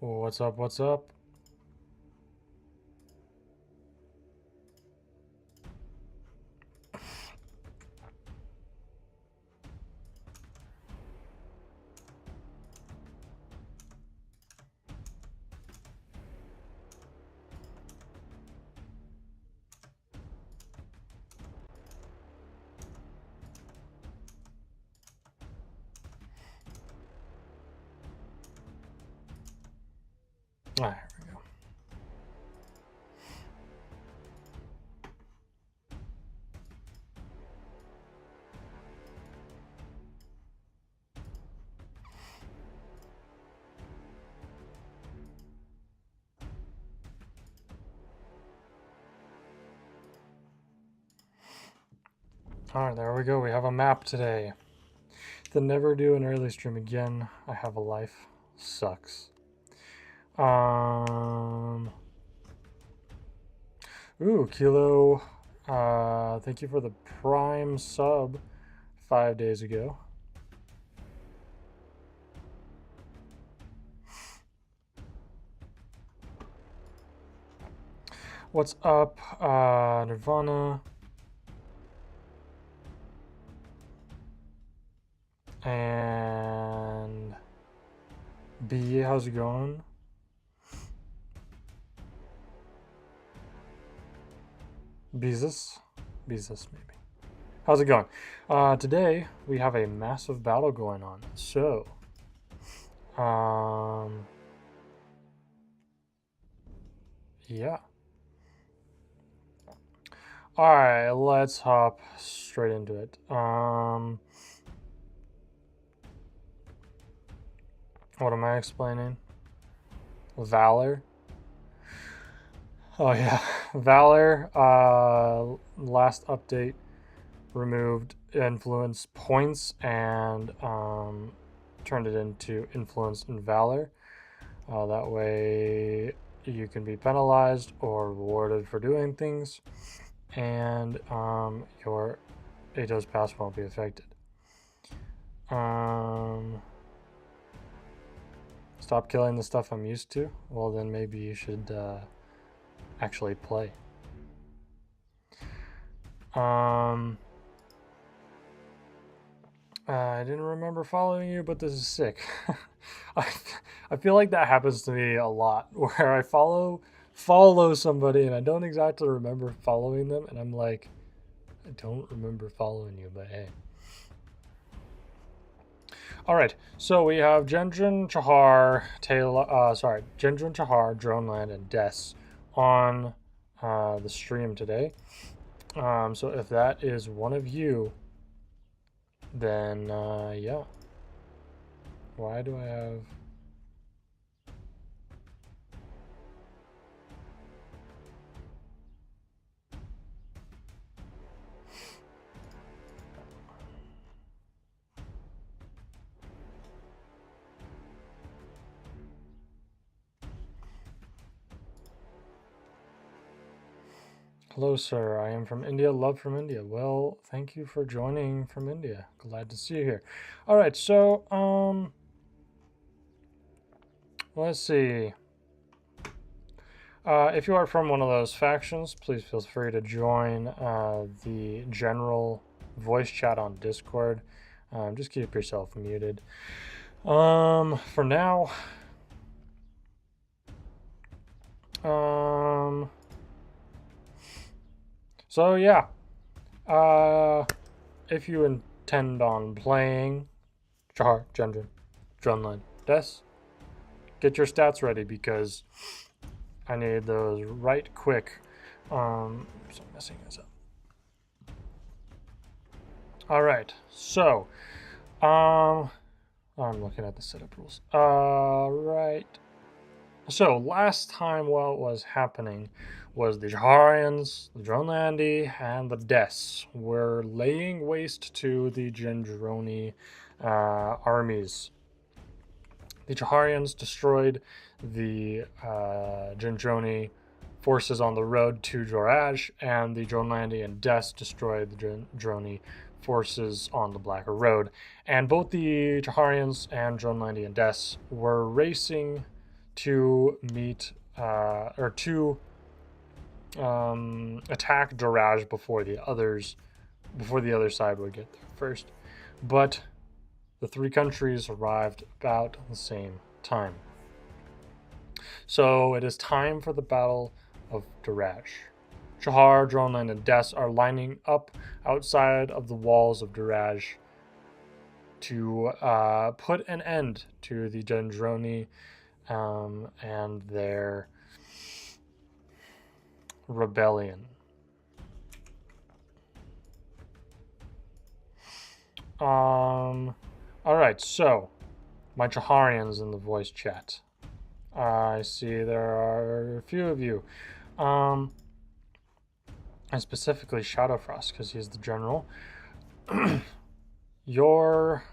What's up? What's up? Ah, here we go. Alright, there we go. We have a map today. To never do an early stream again. I have a life. Sucks. Ooh, Kilo. Thank you for the Prime sub 5 days ago. What's up, Nirvana? And B, how's it going? Beezus, maybe. How's it going? Today we have a massive battle going on. So, yeah. All right, let's hop straight into it. What am I explaining? Valor. Oh yeah, Valor. Last update removed influence points and turned it into influence and Valor. That way you can be penalized or rewarded for doing things, and your Ato's pass won't be affected. Stop killing the stuff I'm used to. Well, then maybe you should actually play. I didn't remember following you, but this is sick. I feel like that happens to me a lot, where I follow somebody and I don't exactly remember following them, and I'm like, I don't remember following you, but hey. All right, so we have Genjin, Chahar, Genjin, Chahar, Droneland, and Des on the stream today. So if that is one of you, then yeah. Why do I have... Hello, sir. I am from India. Love from India. Well, thank you for joining from India. Glad to see you here. All right, so let's see. If you are from one of those factions, please feel free to join the general voice chat on Discord. Just keep yourself muted. For now, so yeah, if you intend on playing Chahar, Genjin, Drunline, Des, get your stats ready because I need those right quick. So I'm messing this up. All right, so I'm looking at the setup rules. Right. So last time what was happening was the Jaharians, the Dronelandi, and the Des were laying waste to the Gendroni armies. The Jaharians destroyed the Gendroni forces on the road to Dorazh, and the Dronelandi and Des destroyed the Gendroni forces on the Blacker Road. And both the Jaharians and Dronelandi and Des were racing to meet or to attack Dorazh before the other side would get there first. But the three countries arrived about the same time. So it is time for the Battle of Dorazh. Shahar, Droneland, and Des are lining up outside of the walls of Dorazh to put an end to the Gendroni and their rebellion. All right, so my Chaharians in the voice chat. I see there are a few of you. And specifically Shadowfrost, because he's the general. Your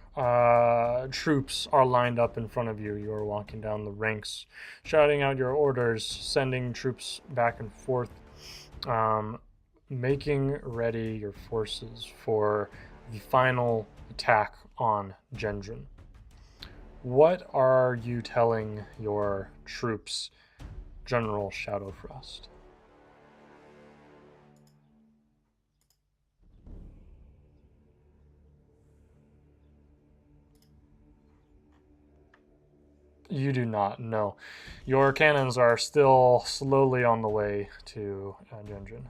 troops are lined up in front of you. You are walking down the ranks, shouting out your orders, sending troops back and forth, making ready your forces for the final attack on Gendron. What are you telling your troops, General Shadowfrost? You do not know. Your cannons are still slowly on the way to Gendron.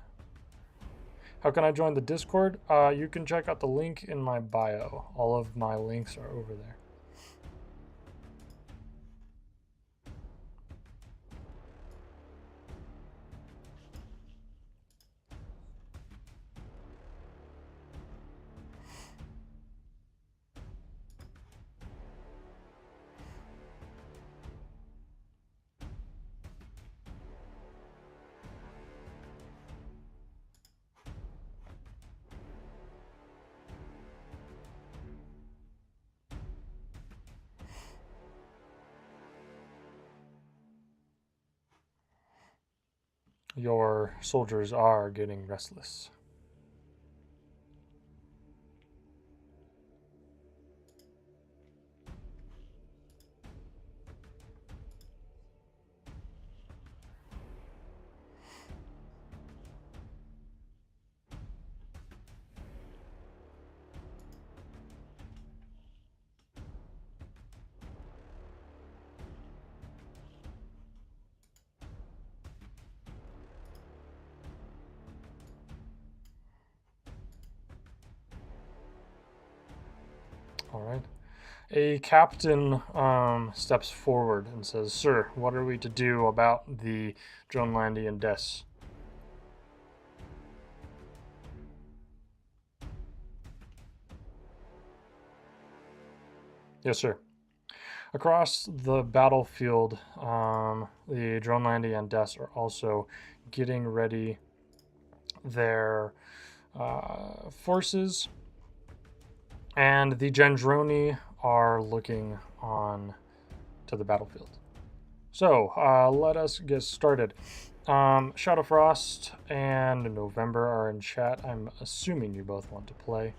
How can I join the Discord? You can check out the link in my bio. All of my links are over there. Your soldiers are getting restless. All right. A captain steps forward and says, "Sir, what are we to do about the Dronlandian Des?" Yes, sir. Across the battlefield, the Dronlandian Des are also getting ready their forces, and the Gendroni are looking on to the battlefield. So let us get started. Shadowfrost and November are in chat. I'm assuming you both want to play.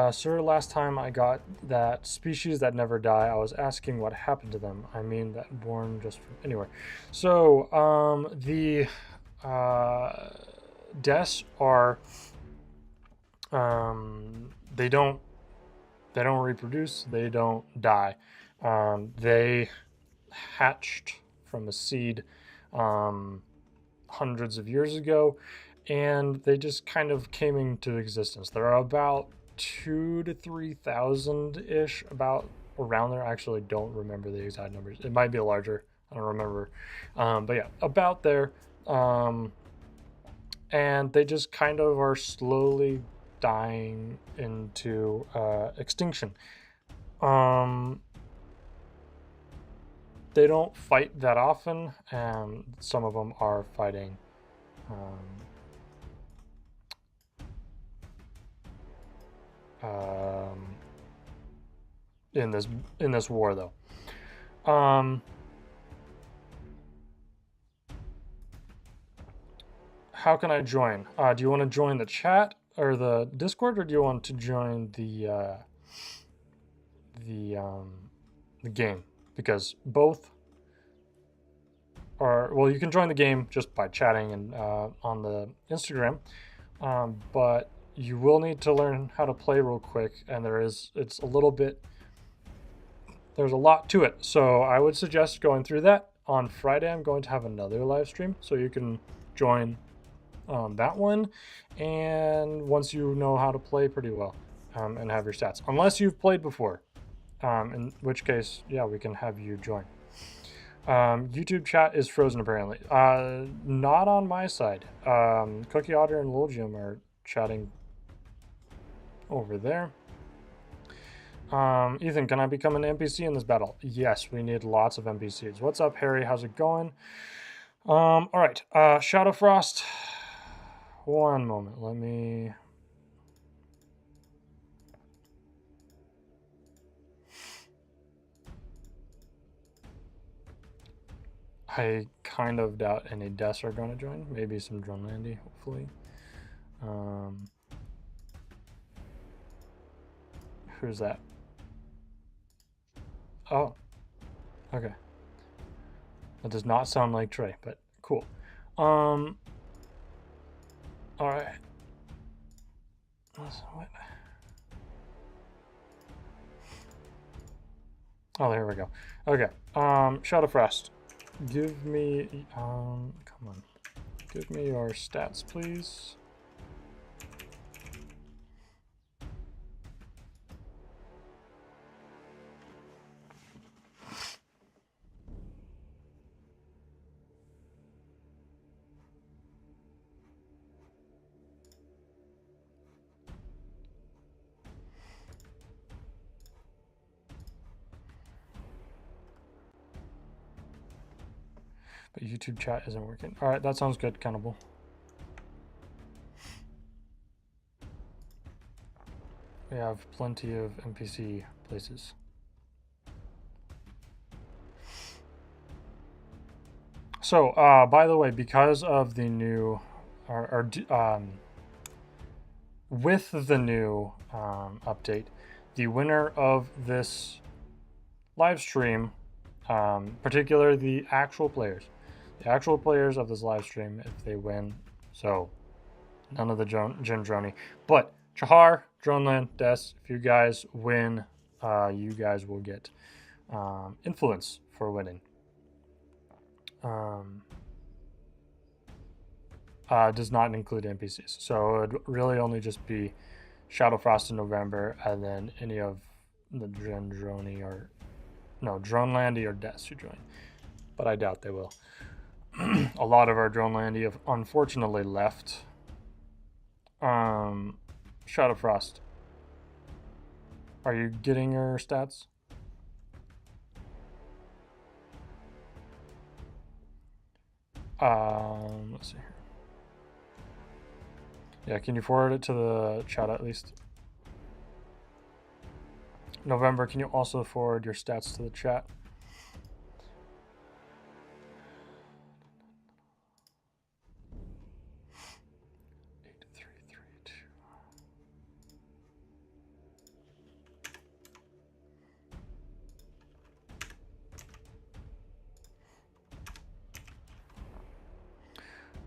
Sir, last time I got that species that never die, I was asking what happened to them. I mean that born just from anywhere. So, the Des are they don't reproduce, they don't die. They hatched from a seed hundreds of years ago, and they just kind of came into existence. There are about 2,000 to 3,000 ish, about around there. I actually don't remember the exact numbers. It might be larger. I don't remember. But yeah, about there. And they just kind of are slowly dying into extinction. They don't fight that often, and some of them are fighting in this war, though. how can I join? Do you want to join the chat or the Discord, or do you want to join the game? Because both are, well, you can join the game just by chatting and on the Instagram, but you will need to learn how to play real quick, and it's a little bit, there's a lot to it. So I would suggest going through that. On Friday, I'm going to have another live stream, so you can join that one, and once you know how to play pretty well and have your stats, unless you've played before, in which case, yeah, we can have you join. YouTube chat is frozen apparently. Not on my side. Cookie Otter and Lil Jim are chatting over there. Ethan, can I become an NPC in this battle? Yes, we need lots of NPCs. What's up, Harry? How's it going? All right. Shadow Frost. One moment. Let me. I kind of doubt any deaths are going to join. Maybe some Drumlandy, hopefully. Who's that? Oh, okay. That does not sound like Trey, but cool. All right. What? Oh, there we go. Okay. Shadow Frost. Give me, come on. Give me your stats, please. But YouTube chat isn't working. All right, that sounds good, Cannibal. We have plenty of NPC places. So, by the way, because of the new, with the new update, the winner of this live stream, particularly the actual players of this live stream, if they win, so none of the Jim Droney, but Chahar, Droneland, Des, if you guys win, you guys will get influence for winning. Does not include NPCs, so it would really only just be Shadow Frost in November, and then any of the Droney or no Dronelandy or Des who join, but I doubt they will. A lot of our Dronelandy have unfortunately left. Shadow Frost, are you getting your stats? Let's see here. Yeah, can you forward it to the chat at least? November, can you also forward your stats to the chat?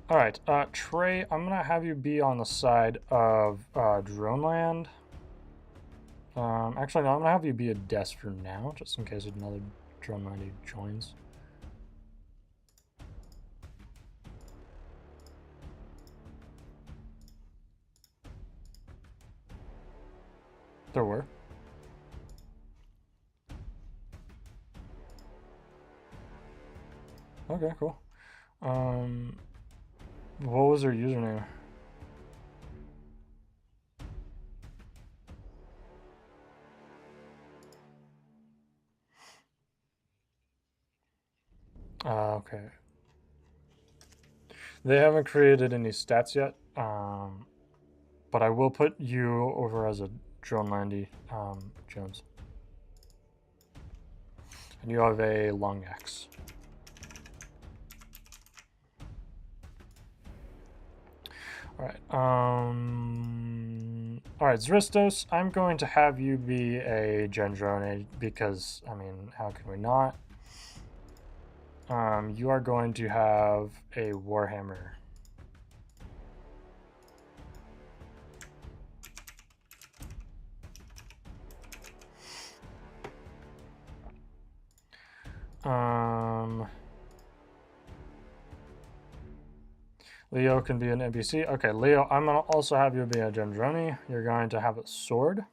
All right, Trey, I'm gonna have you be on the side of Droneland. Actually, no, I'm gonna have you be a Des for now, just in case another Droneland joins. There were. Okay, cool. What was their username? Okay. They haven't created any stats yet, but I will put you over as a Dronelandy, Jones. And you have a long axe. Alright, alright, Zristos, I'm going to have you be a Gendrone because, I mean, how can we not? You are going to have a Warhammer. Leo can be an NPC. Okay, Leo, I'm going to also have you be a Gendroni. You're going to have a sword.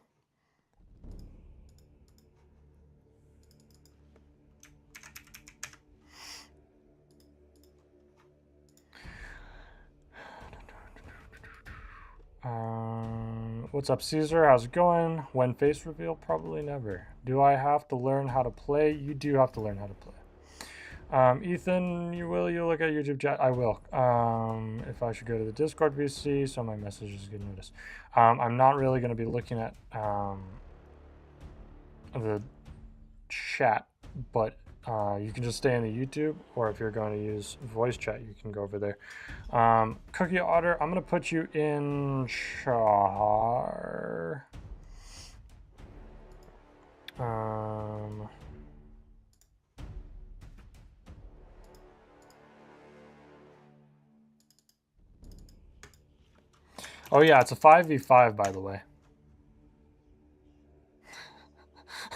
What's up, Caesar? How's it going? When face reveal? Probably never. Do I have to learn how to play? You do have to learn how to play. Ethan, you look at YouTube chat? I will. If I should go to the Discord VC, so my messages get noticed. I'm not really going to be looking at the chat, but you can just stay in the YouTube, or if you're going to use voice chat, you can go over there. Cookie Otter, I'm going to put you in char. Oh yeah, it's a 5v5, by the way.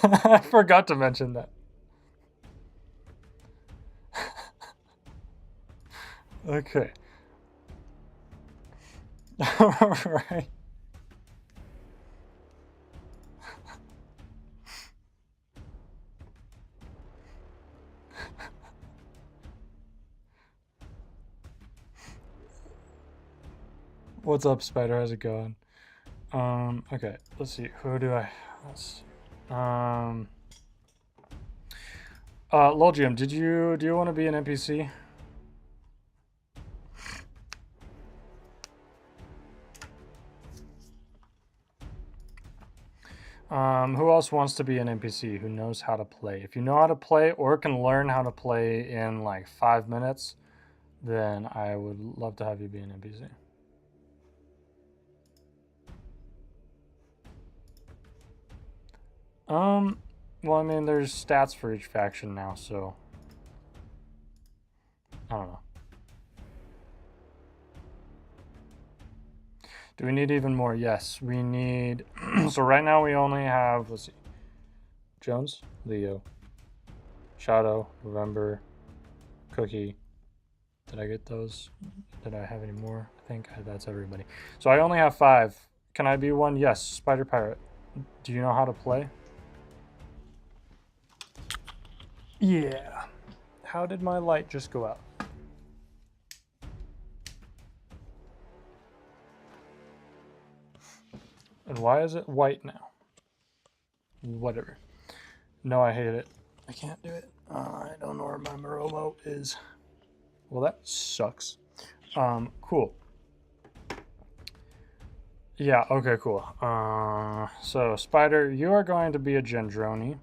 I forgot to mention that. Okay. All right. What's up, Spider? How's it going? Okay, let's see. Who do I? Let's see. Logium, do you want to be an NPC? Who else wants to be an NPC? Who knows how to play? If you know how to play or can learn how to play in like 5 minutes, then I would love to have you be an NPC. Well, I mean, there's stats for each faction now, so I don't know. Do we need even more? Yes, we need. So right now we only have, let's see, Jones, Leo, Shadow, November, Cookie. Did I get those? Did I have any more? I think that's everybody. So I only have 5. Can I be one? Yes, Spider Pirate. Do you know how to play? Yeah. How did my light just go out? And why is it white now? Whatever. No, I hate it. I can't do it. I don't know where my Maromo is. Well, that sucks. Cool. Yeah, okay, cool. So, Spider, you are going to be a Gendroni.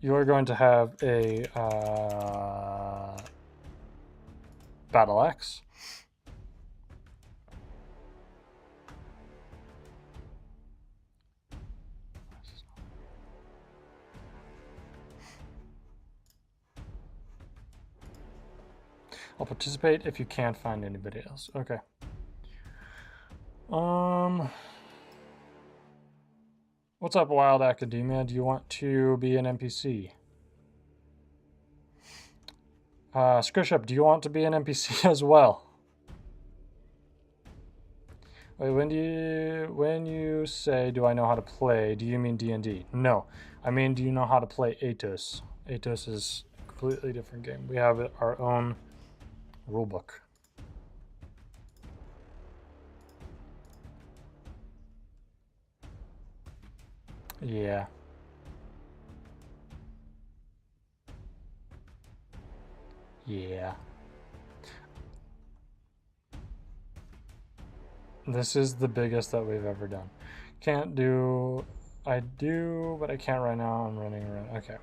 You are going to have a battle axe. I'll participate if you can't find anybody else. Okay. What's up, Wild Academia? Do you want to be an NPC? Squishup, do you want to be an NPC as well? Wait, when you say, do I know how to play, do you mean D&D? No. I mean, do you know how to play Atos? Atos is a completely different game. We have our own rulebook. Yeah. Yeah. This is the biggest that we've ever done. Can't do I do, but I can't right now. I'm running around. Okay.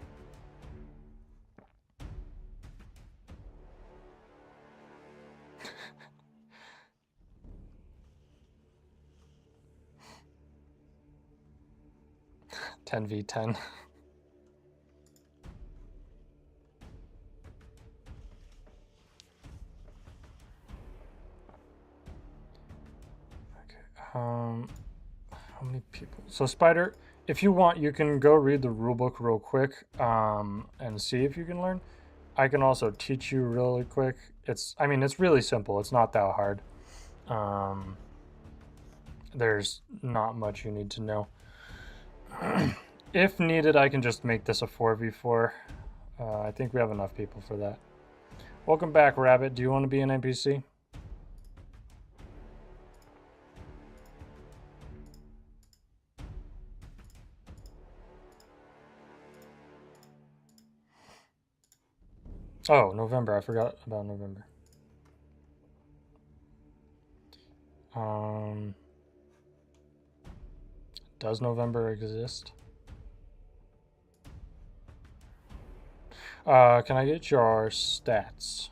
Ten v 10. Okay. How many people? So Spider, if you want, you can go read the rulebook real quick and see if you can learn. I can also teach you really quick. I mean, it's really simple. It's not that hard. There's not much you need to know. If needed, I can just make this a 4v4. I think we have enough people for that. Welcome back, Rabbit. Do you want to be an NPC? Oh, November. I forgot about November. Does November exist? Can I get your stats?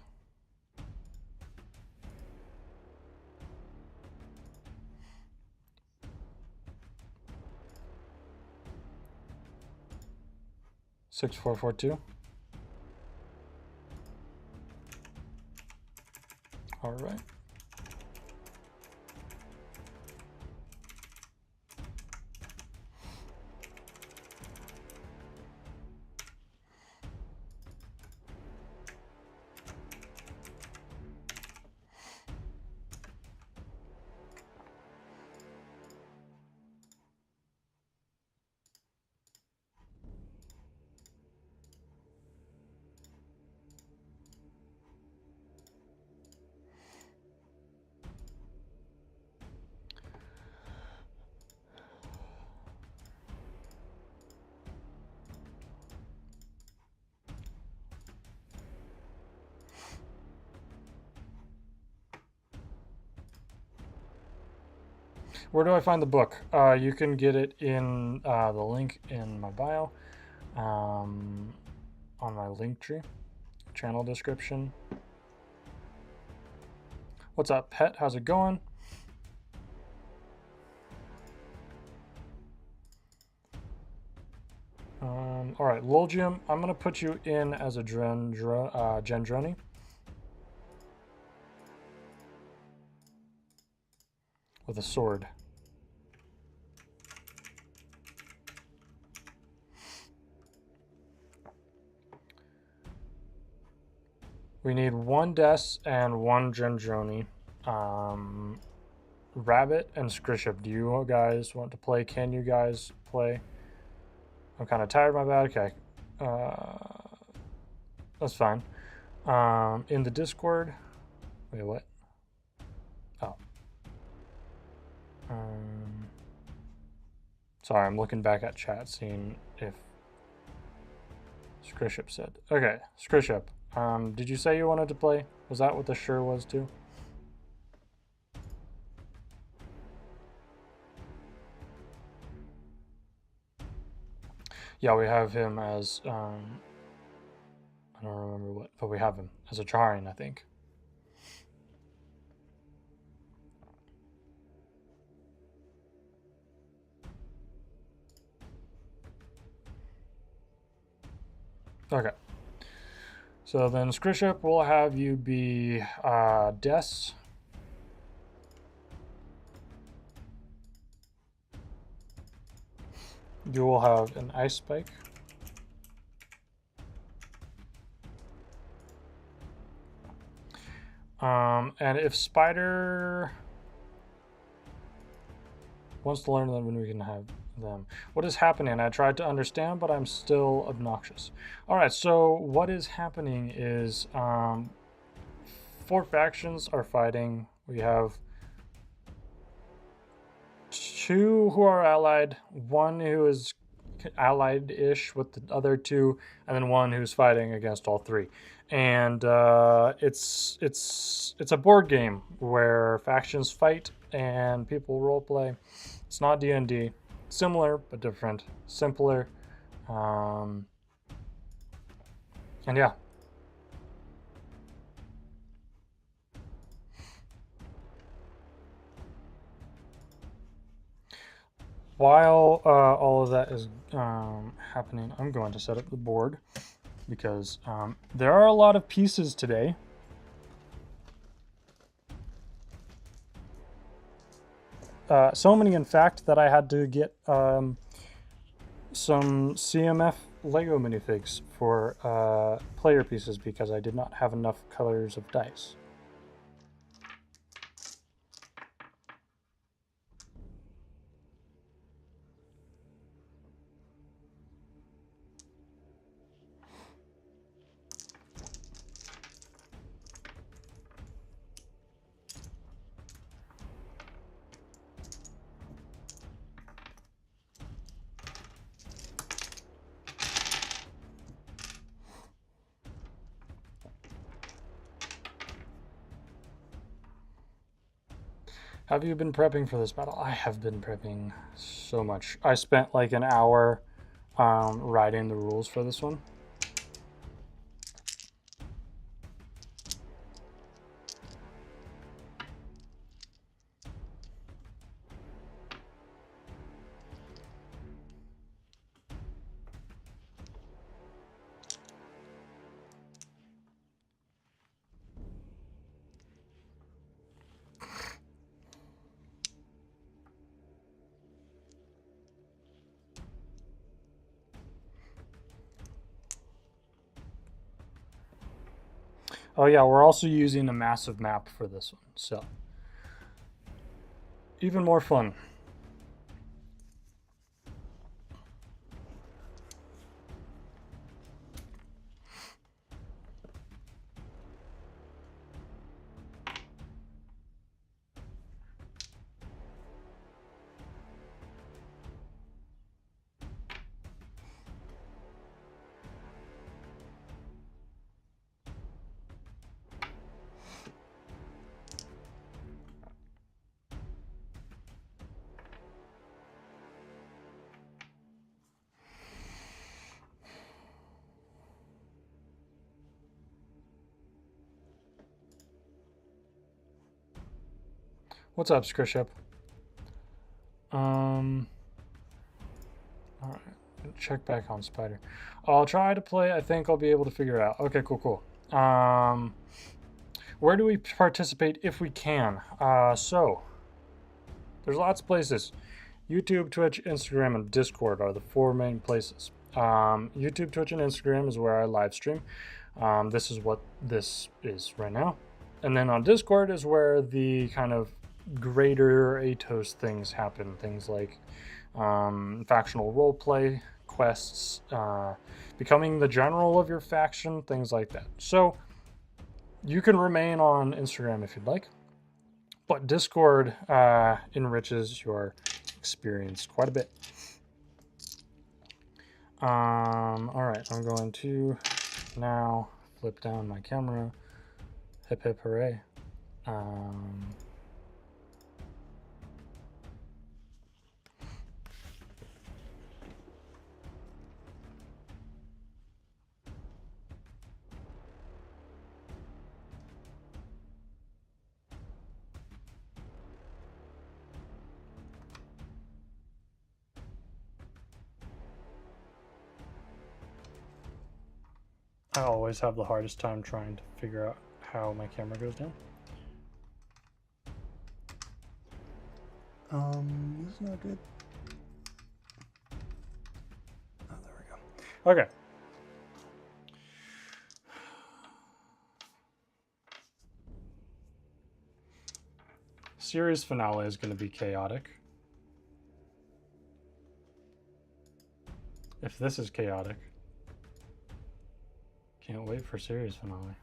Six, 4, 4, 2. All right. Where do I find the book? You can get it in the link in my bio, on my link tree, channel description. What's up, Pet? How's it going? All right, Lolgium, I'm going to put you in as a Gendroni. With a sword. We need one Des and one Gendroni. Rabbit and Scriship, do you guys want to play? Can you guys play? I'm kind of tired, my bad. Okay. That's fine. In the Discord. Wait, what? Oh. Sorry, I'm looking back at chat, seeing if Scriship said. Okay, Scriship. Did you say you wanted to play? Was that what the sure was too? Yeah, we have him as I don't remember what, but we have him as a Charian, I think. Okay. So then Scriship will have you be Des. You will have an Ice Spike. And if Spider wants to learn them, when we can have them. What is happening? I tried to understand, but I'm still obnoxious. All right, so what is happening is 4 factions are fighting. We have 2 who are allied, 1 who is allied-ish with the other 2, and then 1 who's fighting against all 3. And it's a board game where factions fight and people role play. It's not D&D. Similar but different, simpler, and yeah. While all of that is happening, I'm going to set up the board because there are a lot of pieces today. So many, in fact, that I had to get some CMF Lego minifigs for player pieces because I did not have enough colors of dice. Have you been prepping for this battle? I have been prepping so much. I spent like an hour writing the rules for this one. Oh yeah, we're also using a massive map for this one, so even more fun. What's up, Skriship? All right, check back on Spider. I'll try to play. I think I'll be able to figure it out. Okay, cool. Where do we participate if we can? So there's lots of places. YouTube, Twitch, Instagram, and Discord are the four main places. YouTube, Twitch, and Instagram is where I live stream. This is what this is right now. And then on Discord is where the kind of greater Atos things happen. Things like factional roleplay, quests, becoming the general of your faction, things like that. So you can remain on Instagram if you'd like, but Discord enriches your experience quite a bit. All right, I'm going to now flip down my camera. Hip hip hooray. I always have the hardest time trying to figure out how my camera goes down. This is not good. Oh, there we go. Okay. Series finale is going to be chaotic. If this is chaotic, can't wait for series finale.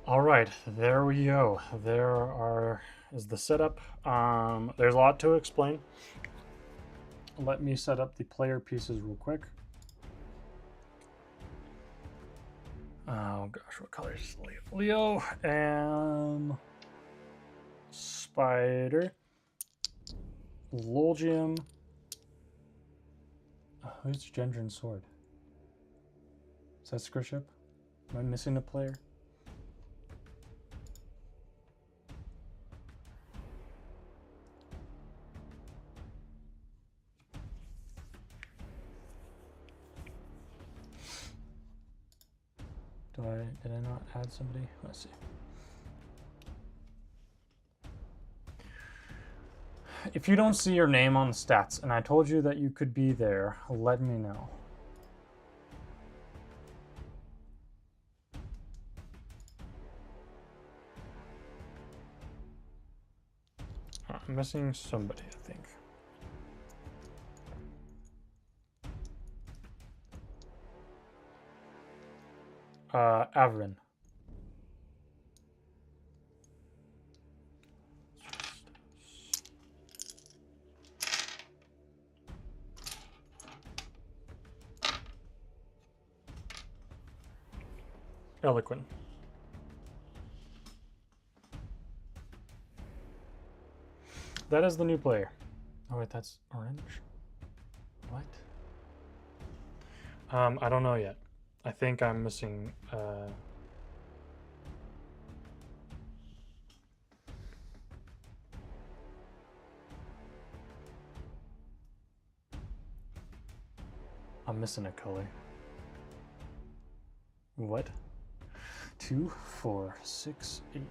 All right, there we go. Is the setup. There's a lot to explain. Let me set up the player pieces real quick. Oh gosh, what color is Leo? And Spider. Lolgium. Who's Gendron's sword? Is that Scriship? Am I missing a player? Did I not add somebody? Let's see. If you don't see your name on the stats and I told you that you could be there, let me know. I'm missing somebody, I think. Averin. Eloquent. That is the new player. Oh wait, that's orange. What? I don't know yet. I think I'm missing. I'm missing a color. What? 2, 4, 6, 8,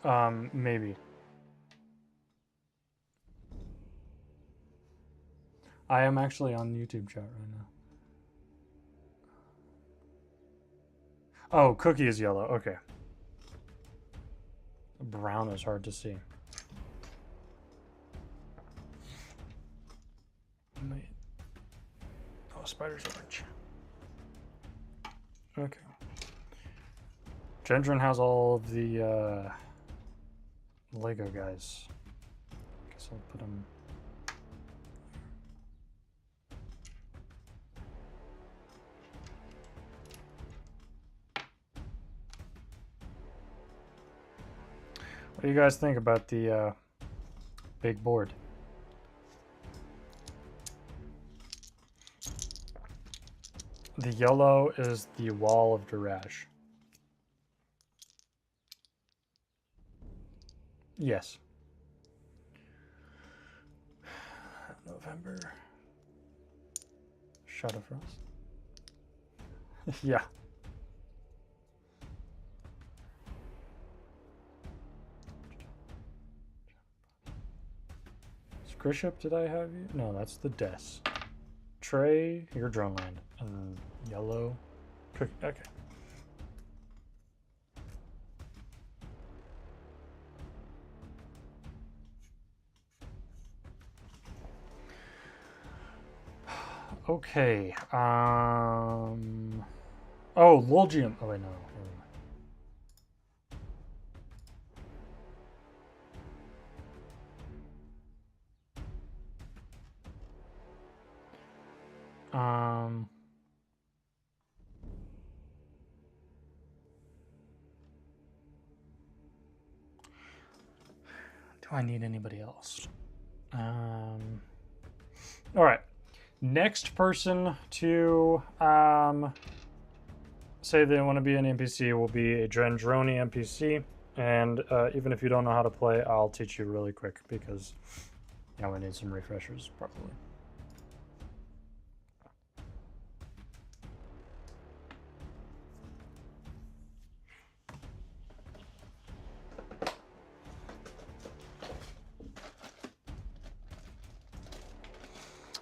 10. Maybe. I am actually on YouTube chat right now. Oh, Cookie is yellow. Okay. Brown is hard to see. Oh, Spider's orange. Okay. Gendron has all of the Lego guys. Guess I'll put them. What do you guys think about the big board? The yellow is the wall of Dorazh. Yes. November. Shadow Frost. Yeah. Scriship, did I have you? No, that's the Des. Trey, your Droneland. Yellow. Cookie. Okay. Okay. Oh, Lolgium. Oh wait, no. Do I need anybody else? All right. Next person to say they want to be an NPC will be a Gendroni NPC. And even if you don't know how to play, I'll teach you really quick because we need some refreshers probably.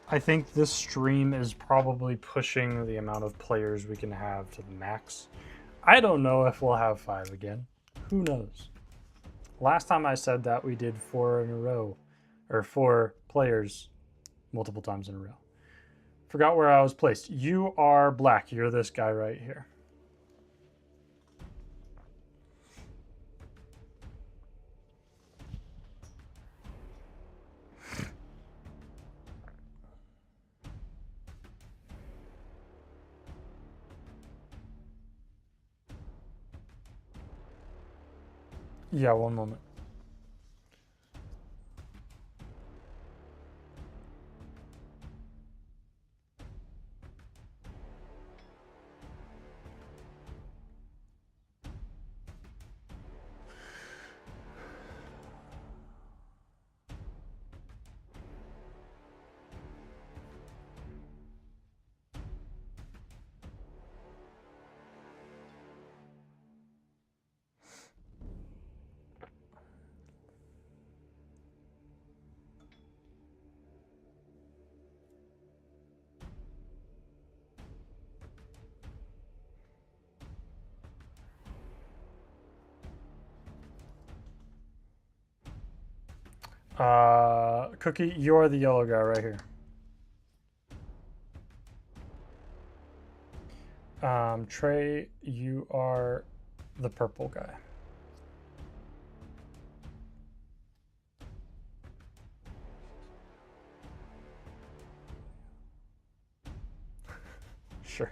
I think this stream is probably pushing the amount of players we can have to the max. I don't know if we'll have 5 again. Who knows? Last time I said that we did 4 in a row, or 4 players multiple times in a row. Forgot where I was placed. You are black. You're this guy right here. Yeah, one moment. Cookie, you're the yellow guy right here. Trey, you are the purple guy. Sure.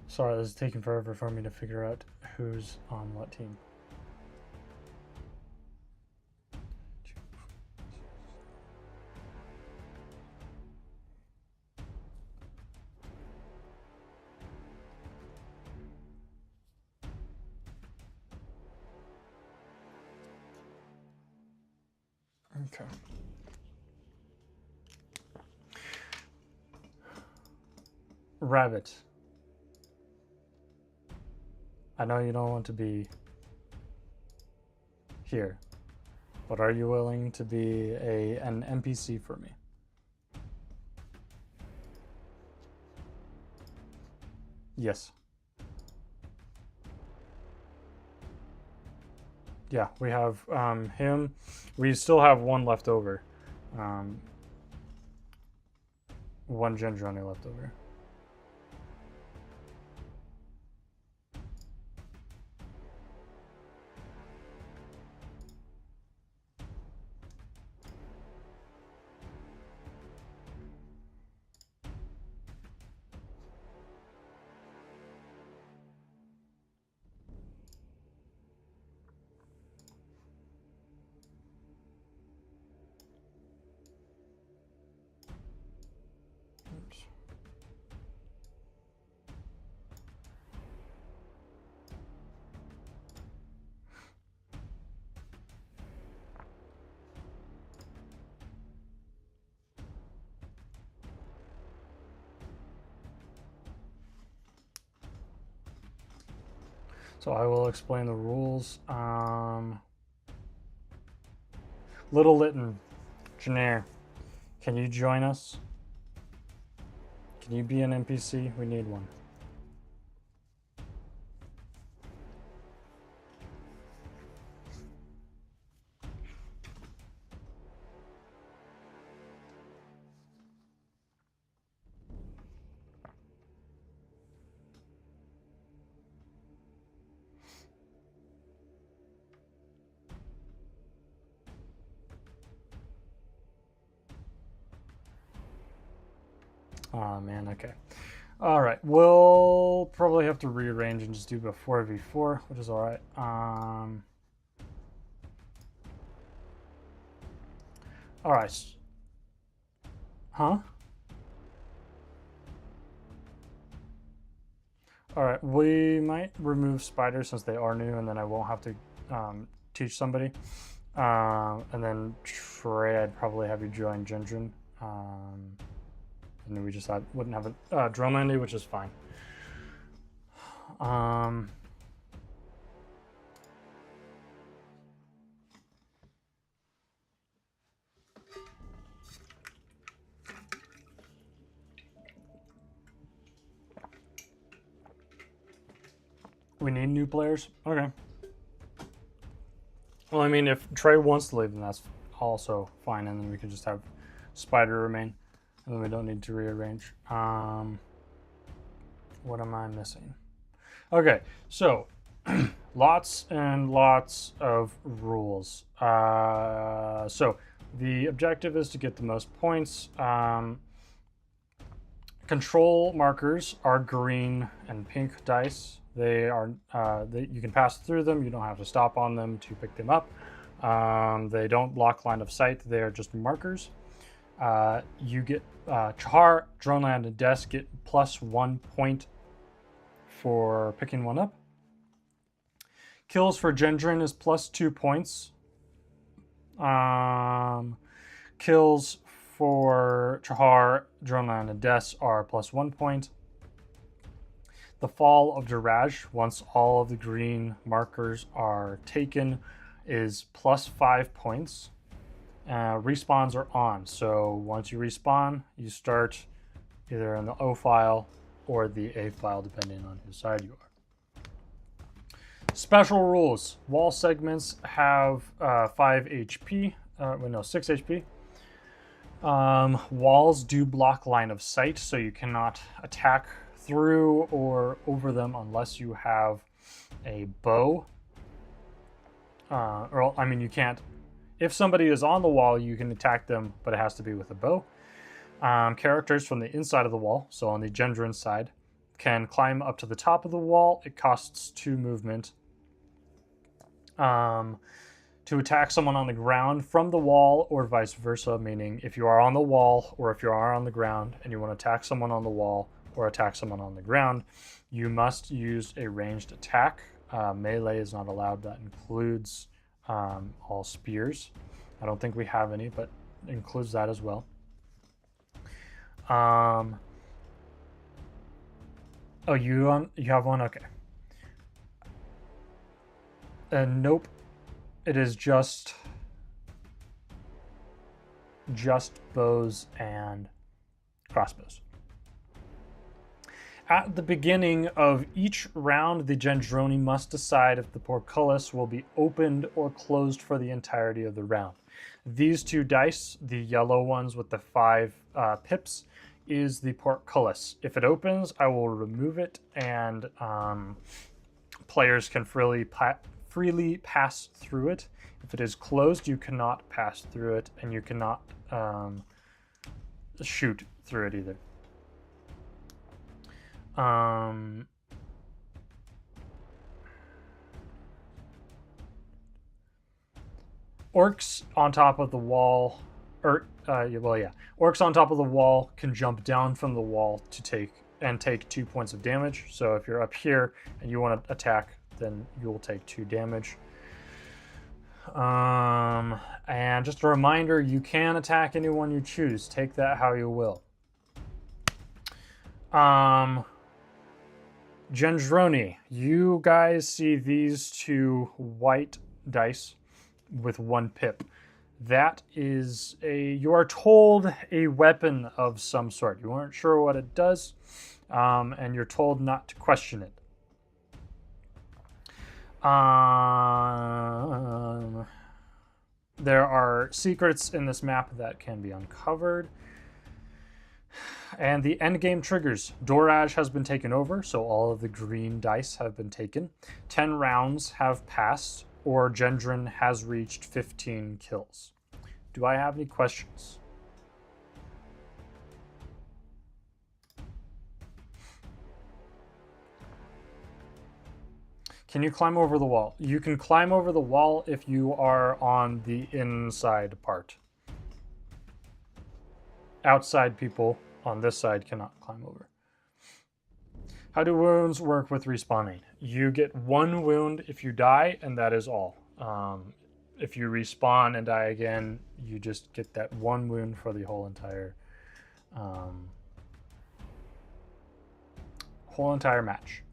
Sorry, this is taking forever for me to figure out who's on what team. Okay. Rabbit. I know you don't want to be here, but are you willing to be an NPC for me? Yes. Yeah, we have him. We still have one left over. One Gendroni left over. Oops. So I will explain the rules. Little Litton, Janair, can you join us? Can you be an NPC? We need one. Oh man, okay. All right, we'll probably have to rearrange and just do a 4v4, which is all right. All right. Huh? All right, we might remove spiders since they are new, and then I won't have to teach somebody. And then Trey, I'd probably have you join Gendron. And then we just wouldn't have a drone landy, which is fine. We need new players? Okay. Well, I mean, if Trey wants to leave, then that's also fine, and then we could just have Spider remain, and then we don't need to rearrange. What am I missing? Okay, so lots and lots of rules. So the objective is to get the most points. Control markers are green and pink dice. They are you can pass through them. You don't have to stop on them to pick them up. They don't block line of sight. They are just markers. You get Char, Droneland, and Desk get +1 point for picking one up. Kills for Gendron is +2 points. Kills for Chahar, Droneland, and Des are +1 point. The Fall of Dorazh, once all of the green markers are taken, is +5 points. Respawns are on, so once you respawn, you start either in the O file or the A file, depending on whose side you are. Special rules. Wall segments have 5 HP. 6 HP. Walls do block line of sight, so you cannot attack through or over them unless you have a bow. You can't. If somebody is on the wall, you can attack them, but it has to be with a bow. Characters from the inside of the wall, so on the Gendron side, can climb up to the top of the wall. It costs 2 movement. To attack someone on the ground from the wall or vice versa, meaning if you are on the wall or if you are on the ground and you want to attack someone on the wall or attack someone on the ground, you must use a ranged attack. Melee is not allowed. That includes all spears. I don't think we have any, but it includes that as well. Oh, you have one? Okay. Nope. It is just bows and crossbows. At the beginning of each round, the Gendroni must decide if the portcullis will be opened or closed for the entirety of the round. These 2 dice, the yellow ones with the 5 pips, is the portcullis. If it opens, I will remove it, and players can freely pass through it. If it is closed, you cannot pass through it, and you cannot shoot through it either. Orcs on top of the wall, orcs on top of the wall can jump down from the wall to take 2 points of damage. So if you're up here and you want to attack, then you will take 2 damage. And just a reminder, you can attack anyone you choose. Take that how you will. Gendroni, you guys see these 2 white dice with 1 pip. That is you are told a weapon of some sort. You aren't sure what it does, and you're told not to question it. There are secrets in this map that can be uncovered. And the endgame triggers. Dorazh has been taken over, so all of the green dice have been taken. 10 rounds have passed, or Gendron has reached 15 kills. Do I have any questions? Can you climb over the wall? You can climb over the wall if you are on the inside part. outside people on this side cannot climb over. How do wounds work with respawning? You get one wound if you die, and that is all. If you respawn and die again, you just get that one wound for the whole entire match.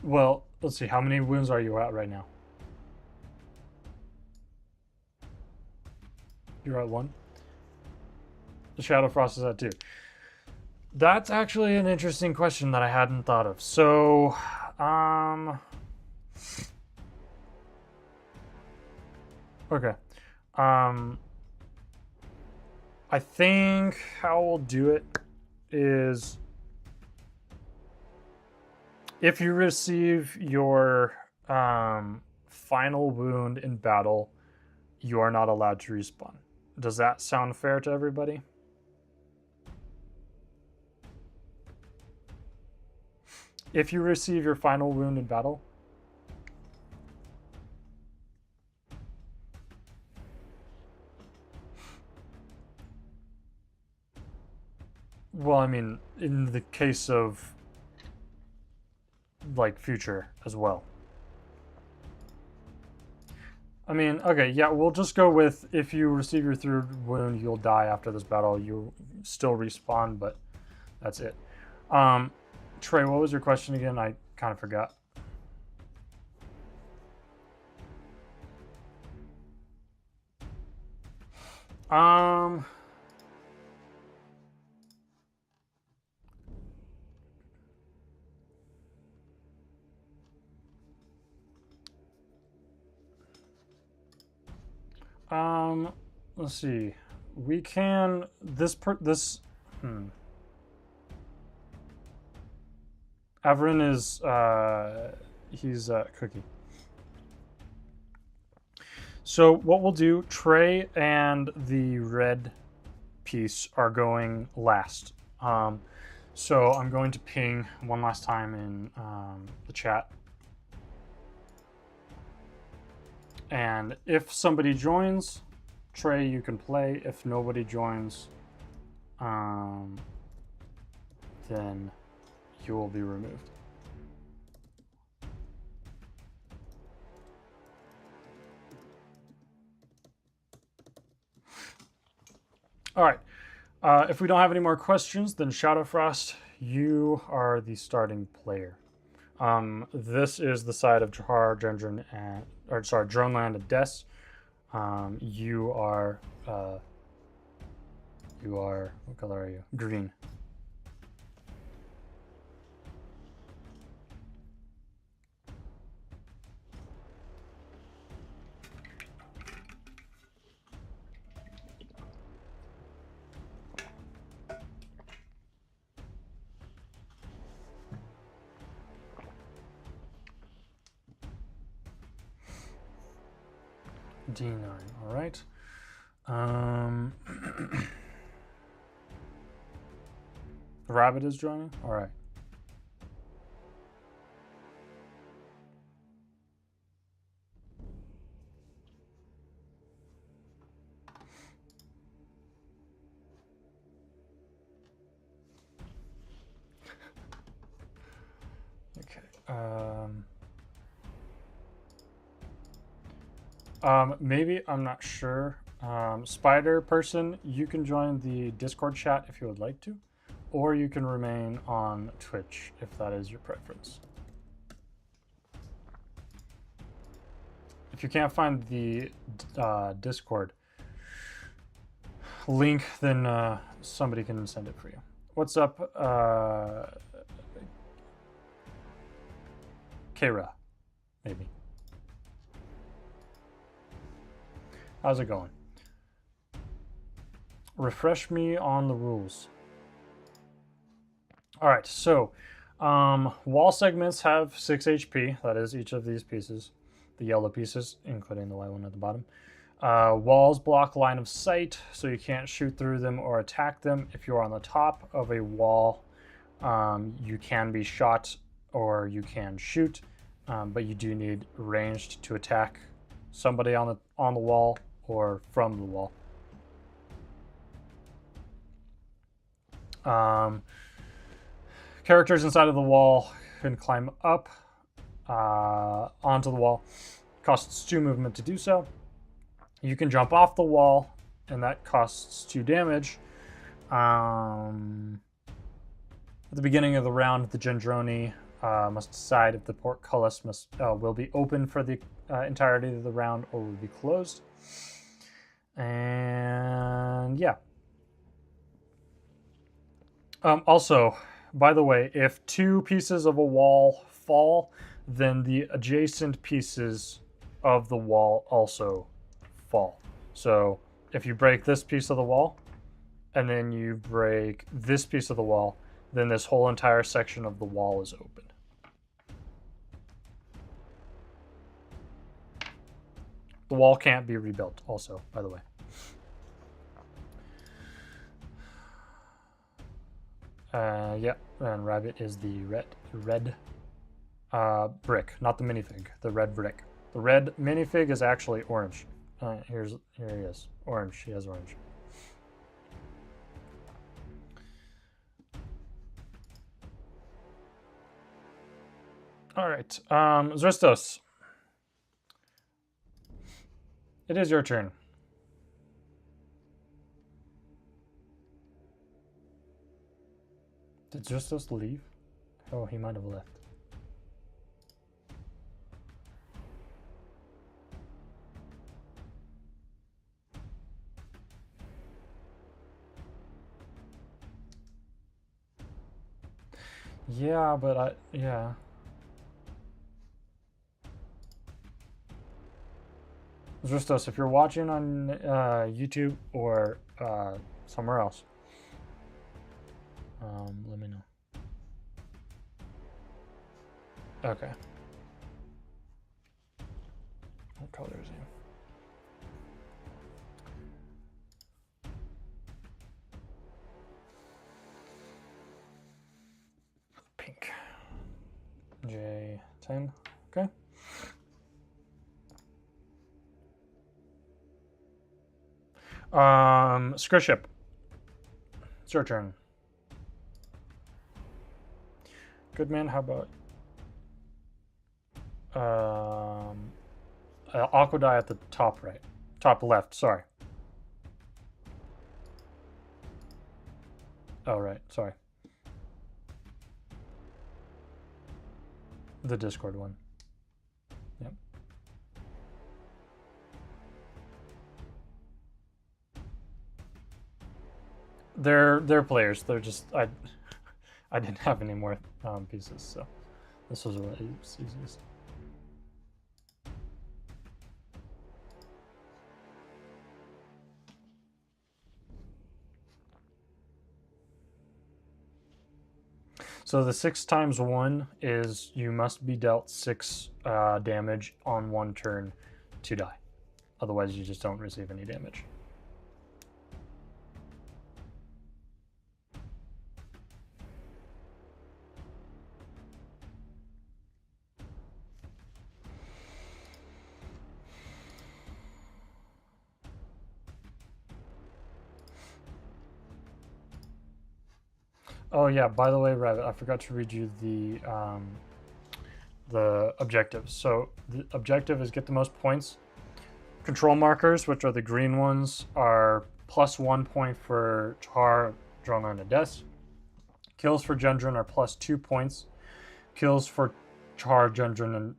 Well, let's see. How many wounds are you at right now? You're at 1. The Shadow Frost is at 2. That's actually an interesting question that I hadn't thought of. So, okay. I think how we'll do it is if you receive your final wound in battle, you are not allowed to respawn. Does that sound fair to everybody? If you receive your final wound in battle, well, I mean, in the case of like future as well. I mean, okay, yeah, we'll just go with if you receive your third wound, you'll die after this battle. You still respawn, but that's it. Trey, what was your question again? I kind of forgot. Let's see. We can Averin is he's Cookie. So what we'll do, Trey and the red piece are going last. So I'm going to ping one last time in the chat. And if somebody joins, Trey, you can play. If nobody joins, then you will be removed. All right. If we don't have any more questions, then Shadow Frost, you are the starting player. This is the side of Jahar, Gendron, and Droneland and Des. You are what color are you? Green. D9, all right. The rabbit is joining? All right. Okay. Maybe, I'm not sure. Spider person, you can join the Discord chat if you would like to, or you can remain on Twitch if that is your preference. If you can't find the Discord link, then somebody can send it for you. What's up, Kara, maybe. How's it going? Refresh me on the rules. All right, so wall segments have 6 HP. That is each of these pieces, the yellow pieces, including the white one at the bottom. Walls block line of sight, so you can't shoot through them or attack them. If you're on the top of a wall, you can be shot or you can shoot, but you do need ranged to attack. somebody on the wall or from the wall. Characters inside of the wall can climb up onto the wall. Costs 2 movement to do so. You can jump off the wall, and that costs 2 damage. At the beginning of the round, the Gendroni must decide if the portcullis will be open for the entirety of the round or will be closed. And yeah. Also, by the way, if 2 pieces of a wall fall, then the adjacent pieces of the wall also fall. So if you break this piece of the wall, and then you break this piece of the wall, then this whole entire section of the wall is open. The wall can't be rebuilt, also, by the way. Yeah, and rabbit is the red brick, not the minifig, the red brick. The red minifig is actually orange. Here he is, orange. He has orange. All right, Zristos. It is your turn. Did Zristos leave? Oh, he might have left. Yeah, but yeah. Zristos, if you're watching on YouTube or somewhere else, let me know. Okay. What color is he? Pink. J10. Okay. Skriship. It's your turn. Good man, how about Aquadai at the top right. Top left, sorry. Oh, right, sorry. The Discord one. Yep. They're players. They're just I didn't have any more pieces, so this was what it's easiest. So the 6 times 1 is you must be dealt 6 damage on 1 turn to die. Otherwise, you just don't receive any damage. Oh yeah, by the way, Rabbit, I forgot to read you the objectives. So the objective is get the most points. Control markers, which are the green ones, are +1 point for Char, Droneland, and Des. Kills for Gendron are +2 points. Kills for Char, Droneland,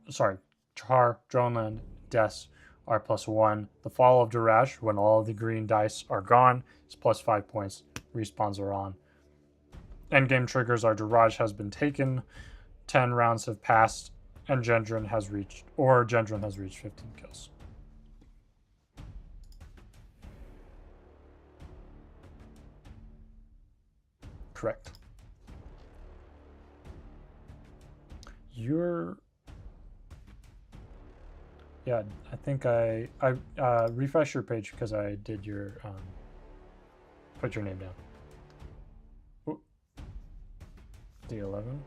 Des are +1. The Fall of Dorazh, when all of the green dice are gone, is +5 points. Respawns are on. Endgame triggers are Dorazh has been taken, 10 rounds have passed, and Gendron has reached 15 kills. Correct. Yeah, I think I refresh your page because I did your put your name down. Ooh. D11.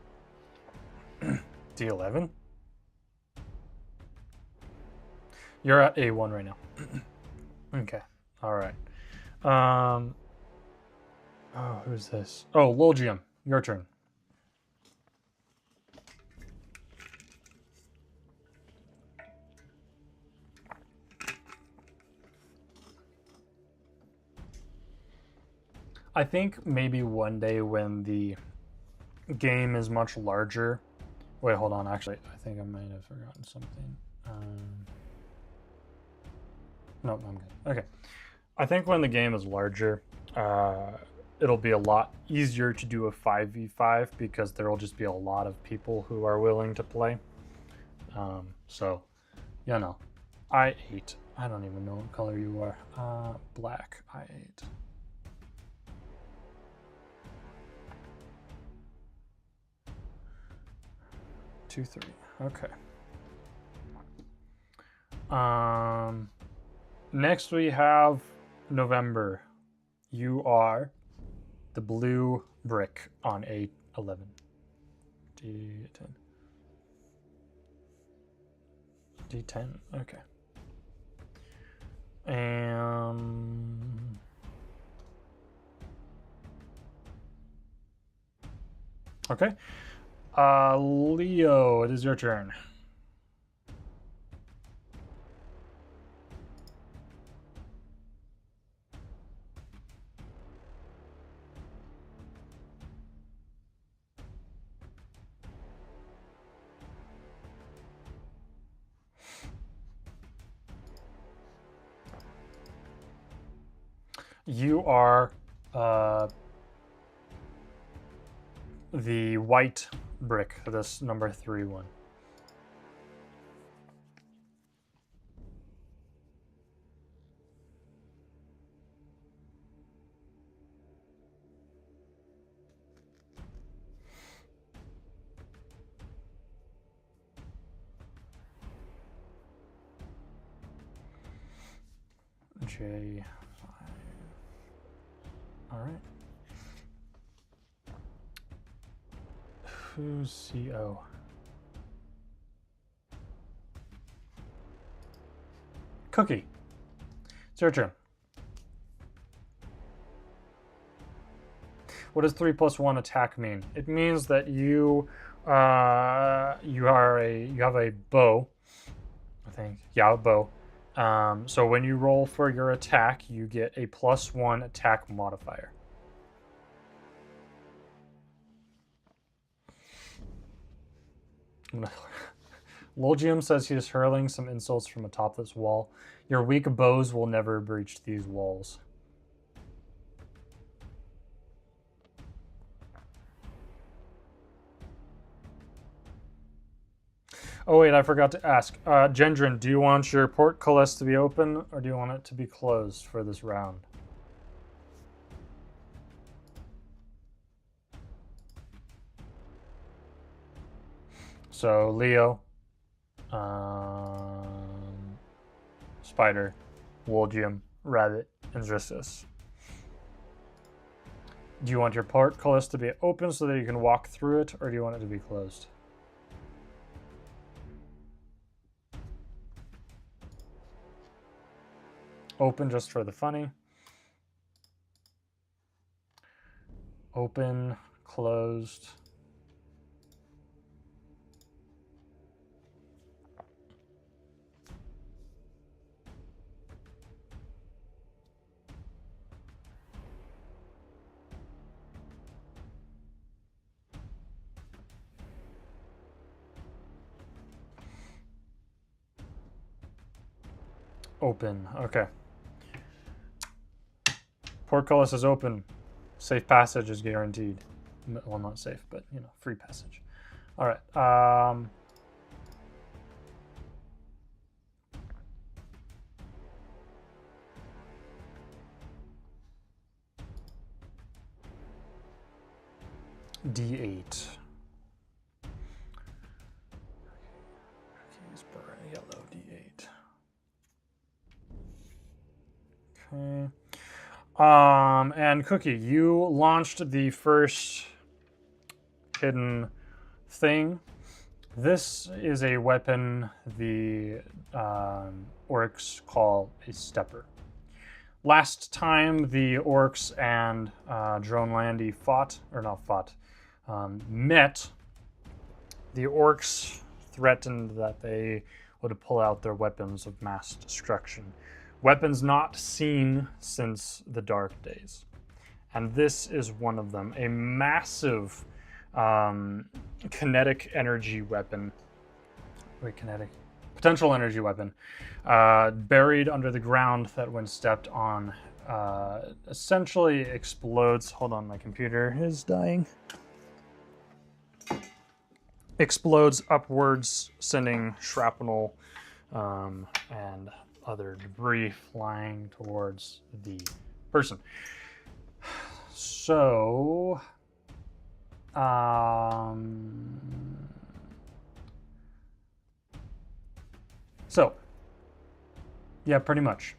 D11. You're at A1 right now. Okay. All right. Oh, who's this? Oh, Lolgium. Your turn. I think maybe one day when the game is much larger. Wait, hold on. Actually, I think I might have forgotten something. No, I'm good. Okay. I think when the game is larger, it'll be a lot easier to do a 5v5 because there will just be a lot of people who are willing to play. So, you know, I8. I don't even know what color you are. Black. I8. Two, three. Okay. Next we have November. You are the blue brick on A11. D10. D10. Okay. Okay. Leo, it is your turn. You are the white brick, this number 3 one. J5. All right. Who's CO? Cookie. It's your turn. What does 3+1 attack mean? It means that you have a bow. I think. Yeah, a bow. So when you roll for your attack, you get a +1 attack modifier. Lolgium says he is hurling some insults from atop this wall. Your weak bows will never breach these walls. Oh wait, I forgot to ask. Gendrin, do you want your portcullis to be open or do you want it to be closed for this round? So Leo, Spider, Wolgium, Rabbit, and Zristus. Do you want your portcullis to be open so that you can walk through it, or do you want it to be closed? Open just for the funny. Open, closed. Open, okay. Portcullis is open. Safe passage is guaranteed. Well, not safe, but, you know, free passage. All right. D8. Yellow D8. Okay. And Cookie, you launched the first hidden thing. This is a weapon the orcs call a stepper. Last time the orcs and Dronelandy met, the orcs threatened that they would pull out their weapons of mass destruction. Weapons not seen since the Dark Days. And this is one of them, a massive kinetic energy weapon. Potential energy weapon. Buried under the ground that when stepped on essentially explodes. Hold on, my computer is dying. Explodes upwards, sending shrapnel and other debris flying towards the person. So, yeah, pretty much.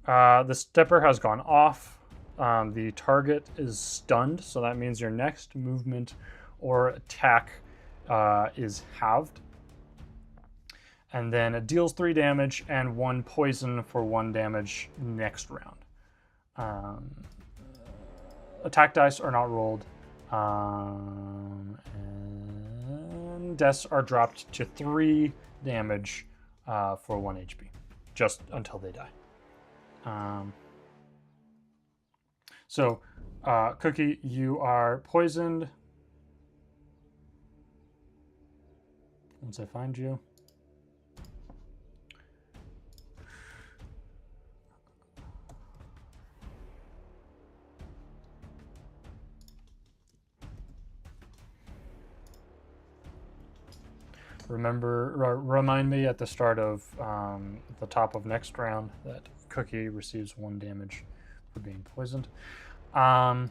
The stepper has gone off. The target is stunned, so that means your next movement or attack is halved. And then it deals 3 damage and 1 poison for 1 damage next round. Attack dice are not rolled. And deaths are dropped to 3 damage for 1 HP, just until they die. So, Cookie, you are poisoned. Once I find you. Remind me at the start of the top of next round that Cookie receives 1 damage for being poisoned. The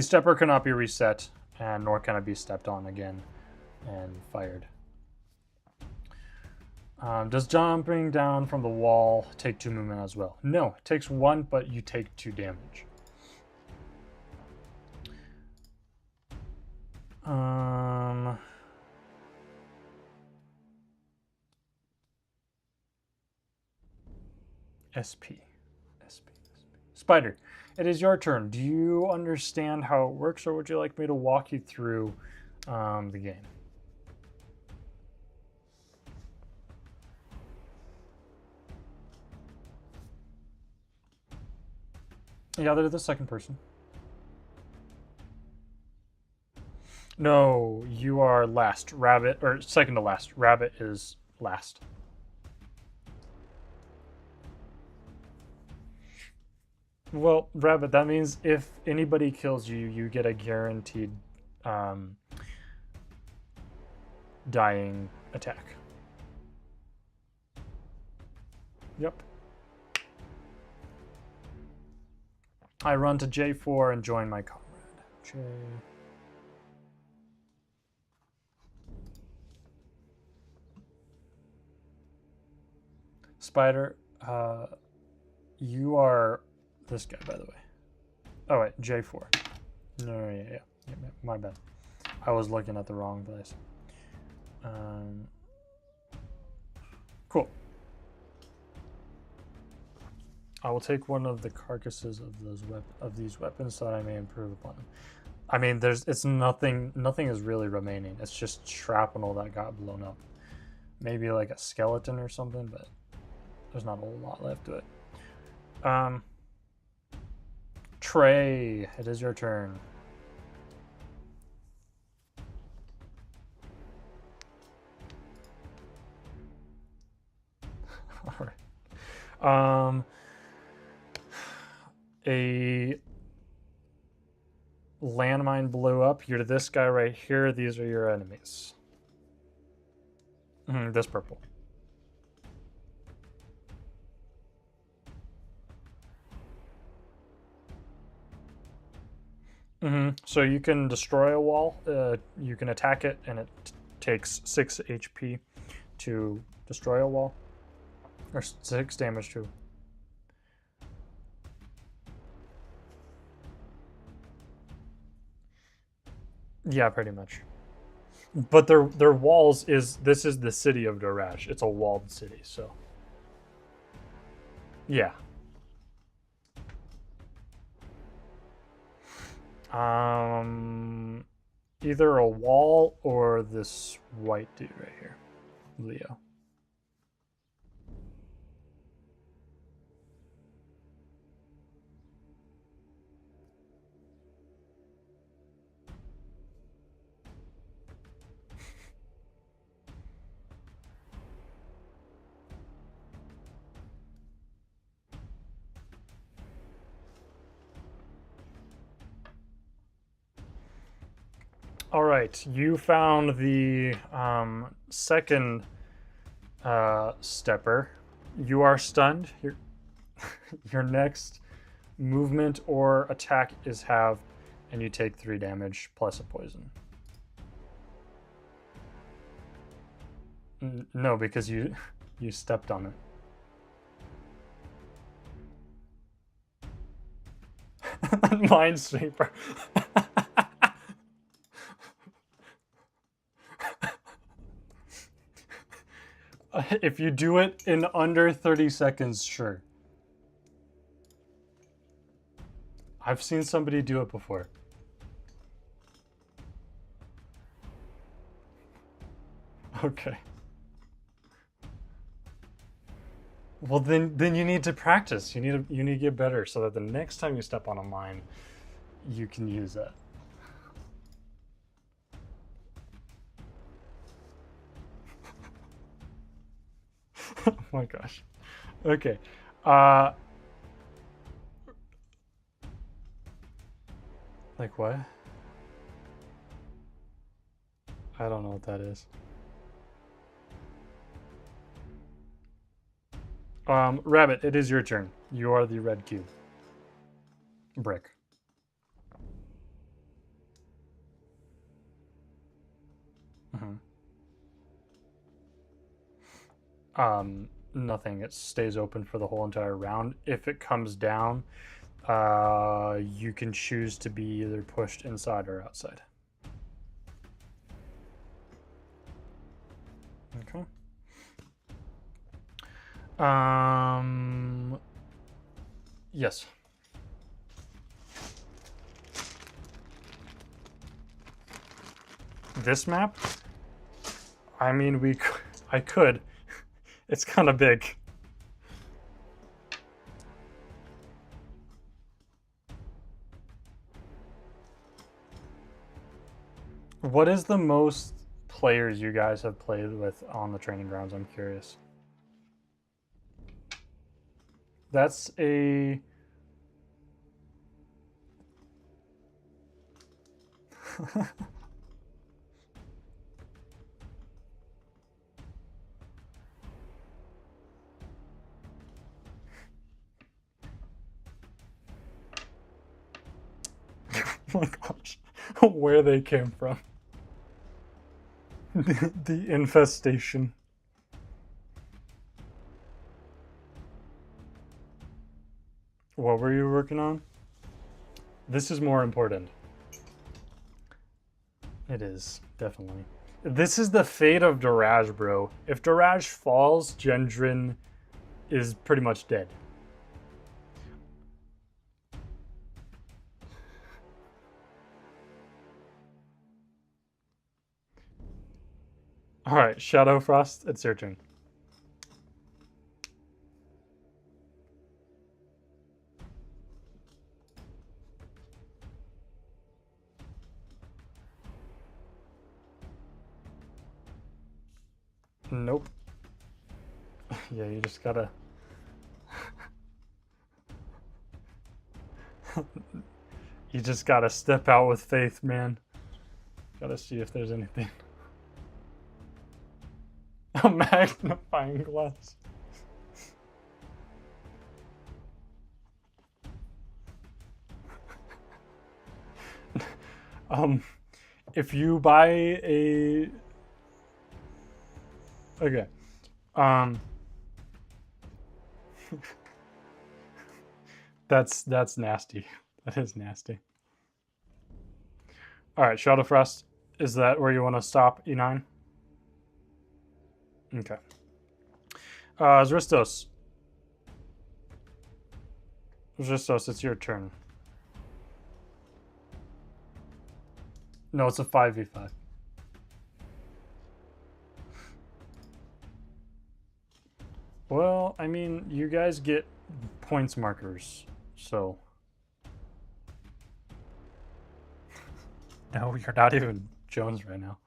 stepper cannot be reset, and nor can it be stepped on again and fired. Does jumping down from the wall take 2 movement as well? No, it takes 1, but you take 2 damage. SP. Spider, it is your turn. Do you understand how it works, or would you like me to walk you through the game? Yeah, they're the second person. No, you are last. Rabbit, or second to last. Rabbit is last. Well, Rabbit, that means if anybody kills you, you get a guaranteed dying attack. Yep. I run to J4 and join my comrade. J. Spider, you are this guy, by the way. Oh, wait, J4. No, yeah, my bad. I was looking at the wrong place. Cool. I will take one of the carcasses of these weapons so that I may improve upon them. I mean, it's nothing is really remaining. It's just shrapnel that got blown up. Maybe like a skeleton or something, but there's not a whole lot left to it. Trey, it is your turn. All right. A landmine blew up. You're this guy right here. These are your enemies. This purple. So you can destroy a wall. You can attack it, and it takes 6 HP to destroy a wall, or 6 damage to. Yeah, pretty much. But their walls this is the city of Dorazh. It's a walled city, so yeah. Um, Either a wall or this white dude right here, Leo. All right, you found the second stepper. You are stunned. Your next movement or attack is halved, and you take 3 damage plus a poison. No, because you you stepped on it. Minesweeper. If you do it in under 30 seconds, sure. I've seen somebody do it before. Okay. Well, then you need to practice. You need to get better so that the next time you step on a mine, you can use that. Oh my gosh. Okay. Like what? I don't know what that is. Rabbit, it is your turn. You are the red cube. Brick. Nothing. It stays open for the whole entire round. If it comes down, you can choose to be either pushed inside or outside. Okay. Yes. This map? I mean, I could. It's kind of big. What is the most players you guys have played with on the training grounds? I'm curious. That's a... Oh my gosh, where they came from. The infestation. What were you working on? This is more important. It is, definitely. This is the fate of Dorazh, bro. If Dorazh falls, Gendrin is pretty much dead. Alright, Shadowfrost, it's your turn. Nope. Yeah, you just gotta... You just gotta step out with faith, man. Gotta see if there's anything. A magnifying glass. If you buy a... Okay. That's nasty. That is nasty. All right, Shadowfrost. Is that where you want to stop, E9? Okay. Zristos. Zristos, it's your turn. No, it's a 5v5. Well, I mean, you guys get points markers, so. No, you're not even Jones right now.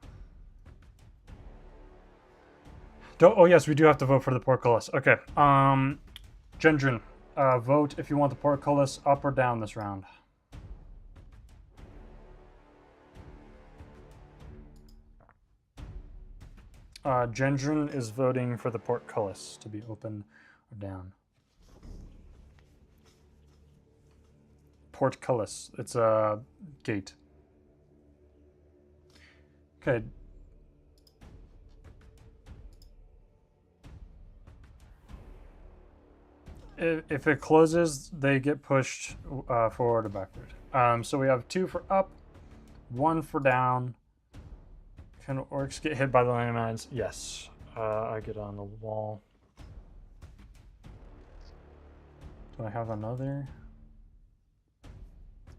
Oh, yes, we do have to vote for the portcullis. Okay. Gendron, vote if you want the portcullis up or down this round. Gendron is voting for the portcullis to be open or down. Portcullis. It's a gate. Okay. If it closes, they get pushed forward or backward. So we have 2 for up, 1 for down. Can orcs get hit by the landmines? Yes. I get on the wall. Do I have another?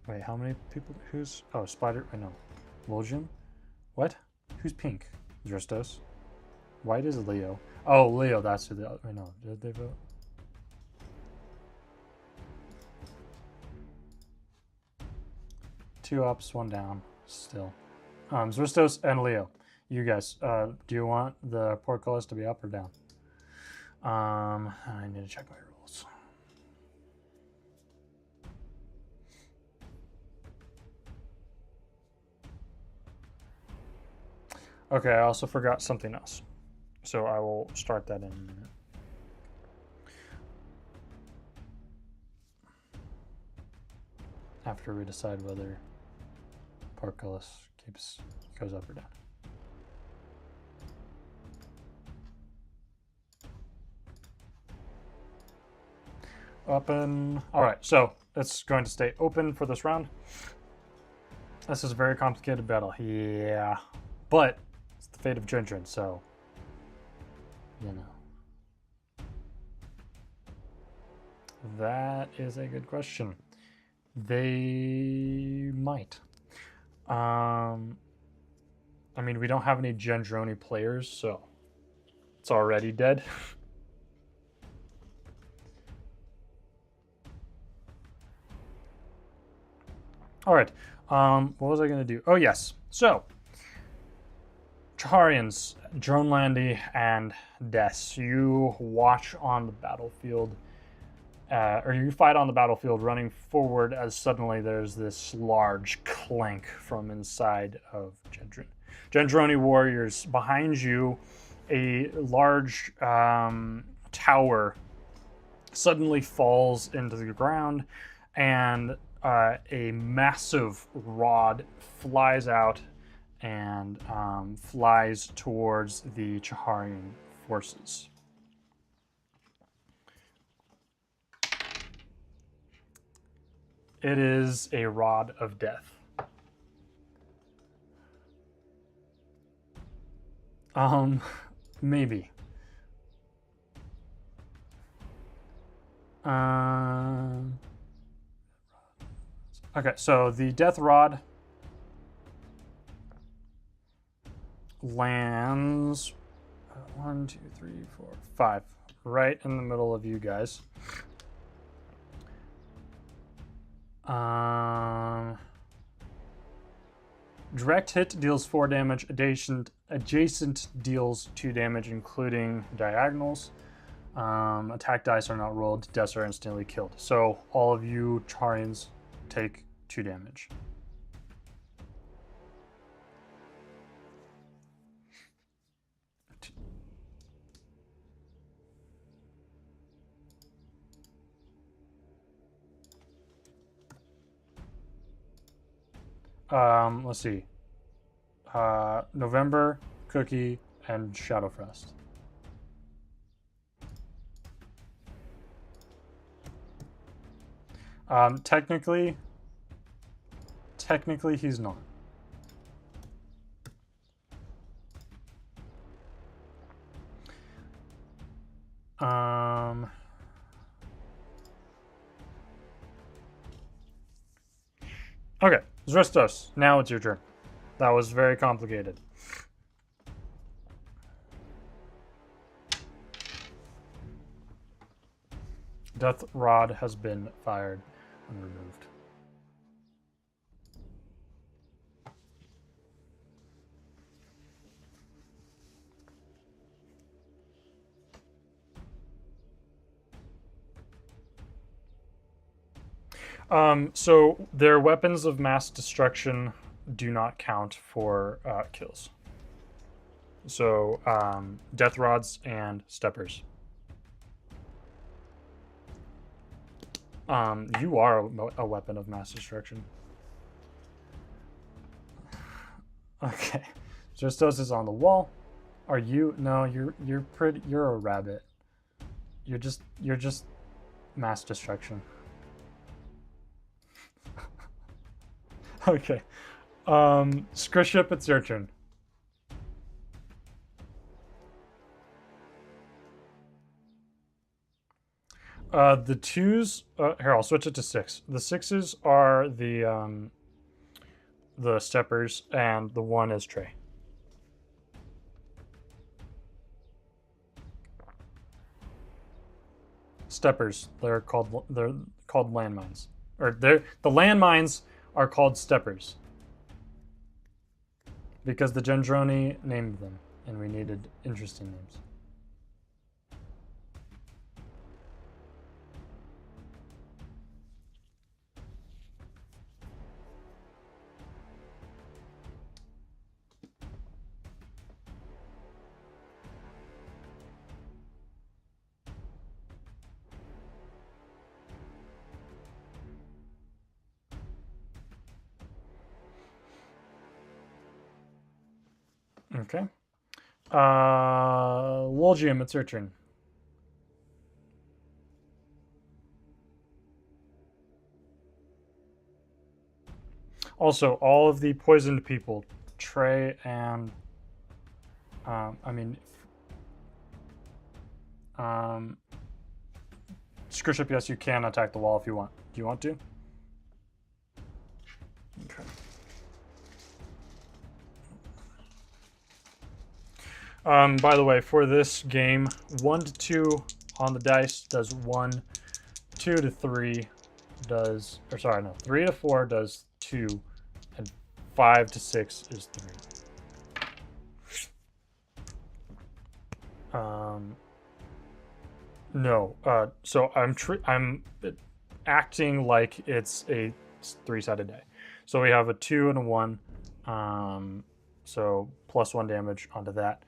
Wait, how many people? Who's? Oh, Spider. I know. Logium? What? Who's pink? Dristos. White is Leo. Oh, Leo. That's who the. I know. Did they vote? Two ups, 1 down. Still. Zristos and Leo. You guys, do you want the portcullis to be up or down? I need to check my rules. Okay, I also forgot something else. So I will start that in a minute. After we decide whether portcullis goes up or down. Open. All right, so it's going to stay open for this round. This is a very complicated battle. Yeah, but it's the fate of Gendron, so you know. That is a good question. They might. I mean, we don't have any Gendroni players, so it's already dead. All right. What was I going to do? Oh, yes. So, Chaharians, Dronelandy, and Des, you watch on the battlefield, or you fight on the battlefield running forward as suddenly there's this large clank from inside of Gendron. Gendroni warriors, behind you, a large tower suddenly falls into the ground, and a massive rod flies out and flies towards the Chaharian forces. It is a rod of death. Maybe. Okay, so the death rod lands 1, 2, 3, 4, 5, right in the middle of you guys. Direct hit deals 4 damage. Adjacent deals 2 damage, including diagonals. Attack dice are not rolled. Deaths are instantly killed. So all of you Chaharians take 2 damage. Let's see. November, Cookie, and Shadowfrost. Technically he's not. Okay, Zrestos, now it's your turn. That was very complicated. Death Rod has been fired and removed. So their weapons of mass destruction do not count for kills. So death rods and steppers. You are a weapon of mass destruction. Okay, Justos is on the wall. Are you? No, you're pretty. You're a rabbit. You're just mass destruction. Okay. Scriship, it's your turn. The twos. Here, I'll switch it to 6. The 6s are the steppers, and the 1 is Trey. Steppers. They're called landmines, or the landmines are called steppers because the Gendroni named them, and we needed interesting names. Okay. Wolgium, it's your turn. Also, all of the poisoned people, Trey and Scriship, yes, you can attack the wall if you want. Do you want to? Okay. By the way, for this game, 1 to 2 on the dice does 1, 2 to 3 does, or sorry, no, 3 to 4 does 2, and 5 to 6 is 3. No, so I'm acting like it's a 3-sided die. So we have a 2 and a 1, so plus 1 damage onto that.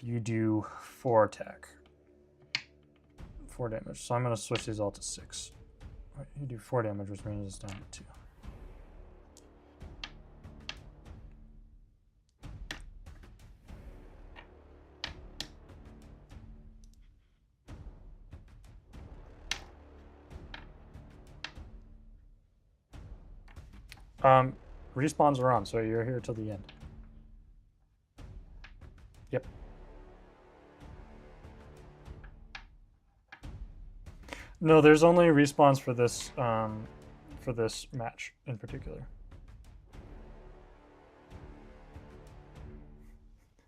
You do 4 attack. 4 damage. So I'm going to switch these all to 6. You do 4 damage, which means it's down to 2. Respawns are on, so you're here till the end. Yep. No, there's only respawns for this match in particular.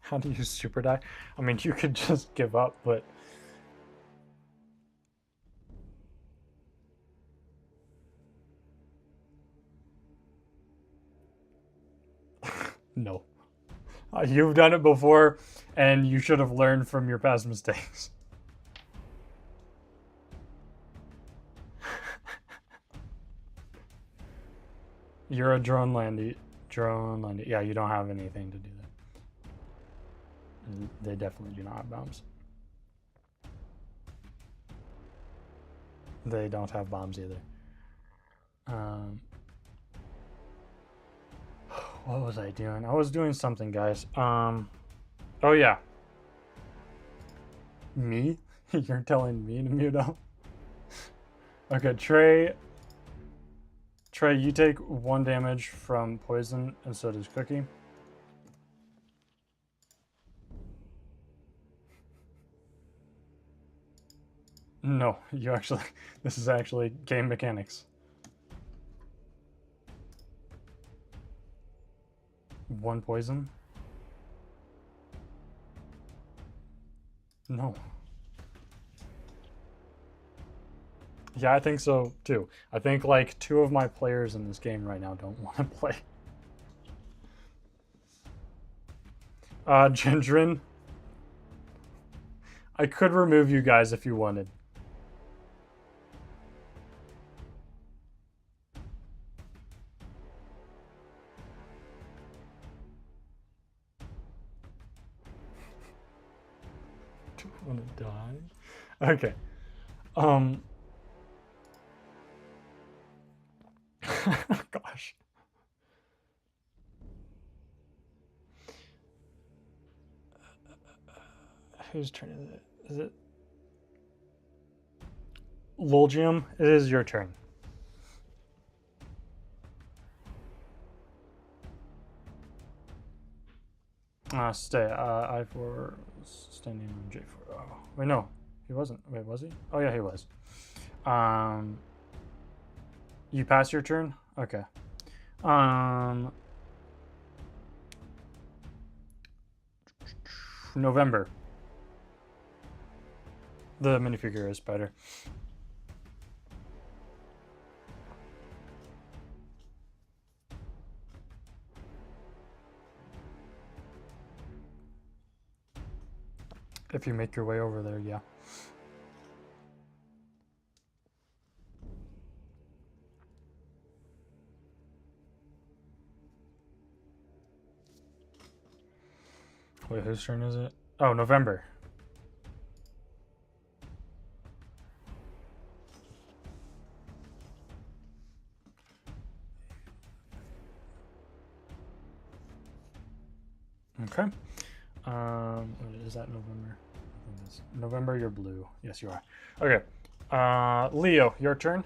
How do you super die? I mean, you could just give up, but no. You've done it before, and you should have learned from your past mistakes. You're a drone landy. Yeah, you don't have anything to do that. They definitely do not have bombs. They don't have bombs either. What was I doing? I was doing something, guys. Oh yeah. Me? You're telling me to mute up? Okay, Trey, you take 1 damage from poison, and so does Cookie. No, you actually, this is actually game mechanics. 1 poison? No. Yeah, I think so too. I think like 2 of my players in this game right now don't want to play. Gendrin. I could remove you guys if you wanted. Do you want to die? Okay. Gosh. Whose turn is it? Is it Lolgium? It is your turn. Stay. I4 standing on J4. Oh, wait, no. He wasn't. Wait, was he? Oh, yeah, he was. You pass your turn? Okay. November. The minifigure is better. If you make your way over there, yeah. Wait, whose turn is it? Oh, November. Okay. Is that November? November, you're blue. Yes, you are. Okay. Leo, your turn.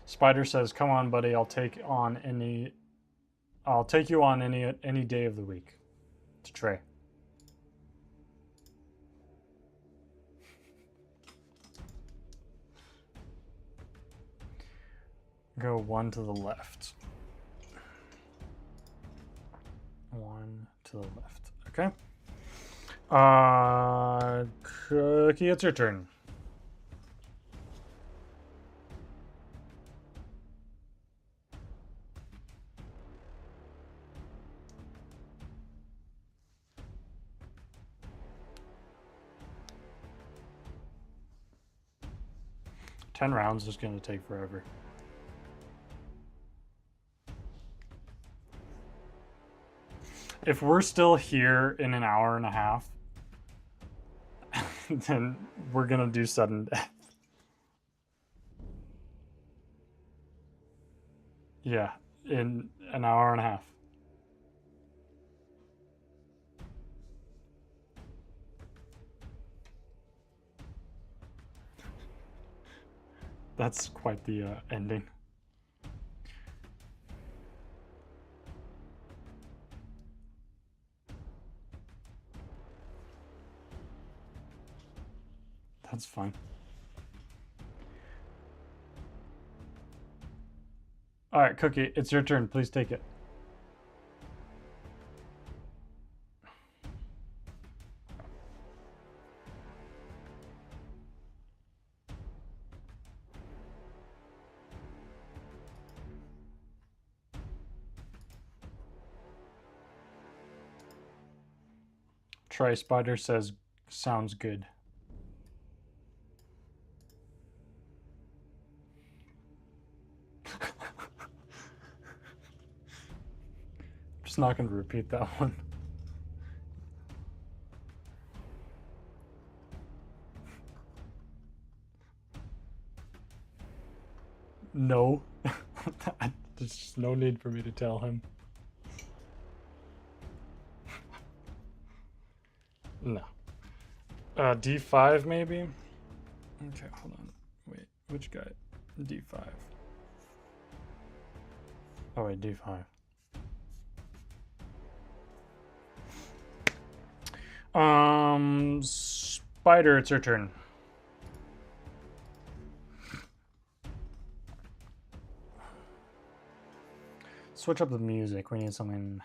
Spider says, "Come on, buddy. I'll take you on any day of the week." To Trey. Go 1 to the left. 1 to the left. Okay. Cookie, it's your turn. Ten rounds is going to take forever. If we're still here in an hour and a half, then we're going to do sudden death. Yeah, in an hour and a half. That's quite the ending. That's fine. All right, Cookie, it's your turn. Please take it. Try Spider says, sounds good. Just not going to repeat that one. No. There's just no need for me to tell him. No. D5 maybe? Okay, hold on. Wait, which guy? D5. Oh wait, D5. Spider, it's your turn. Switch up the music. We need something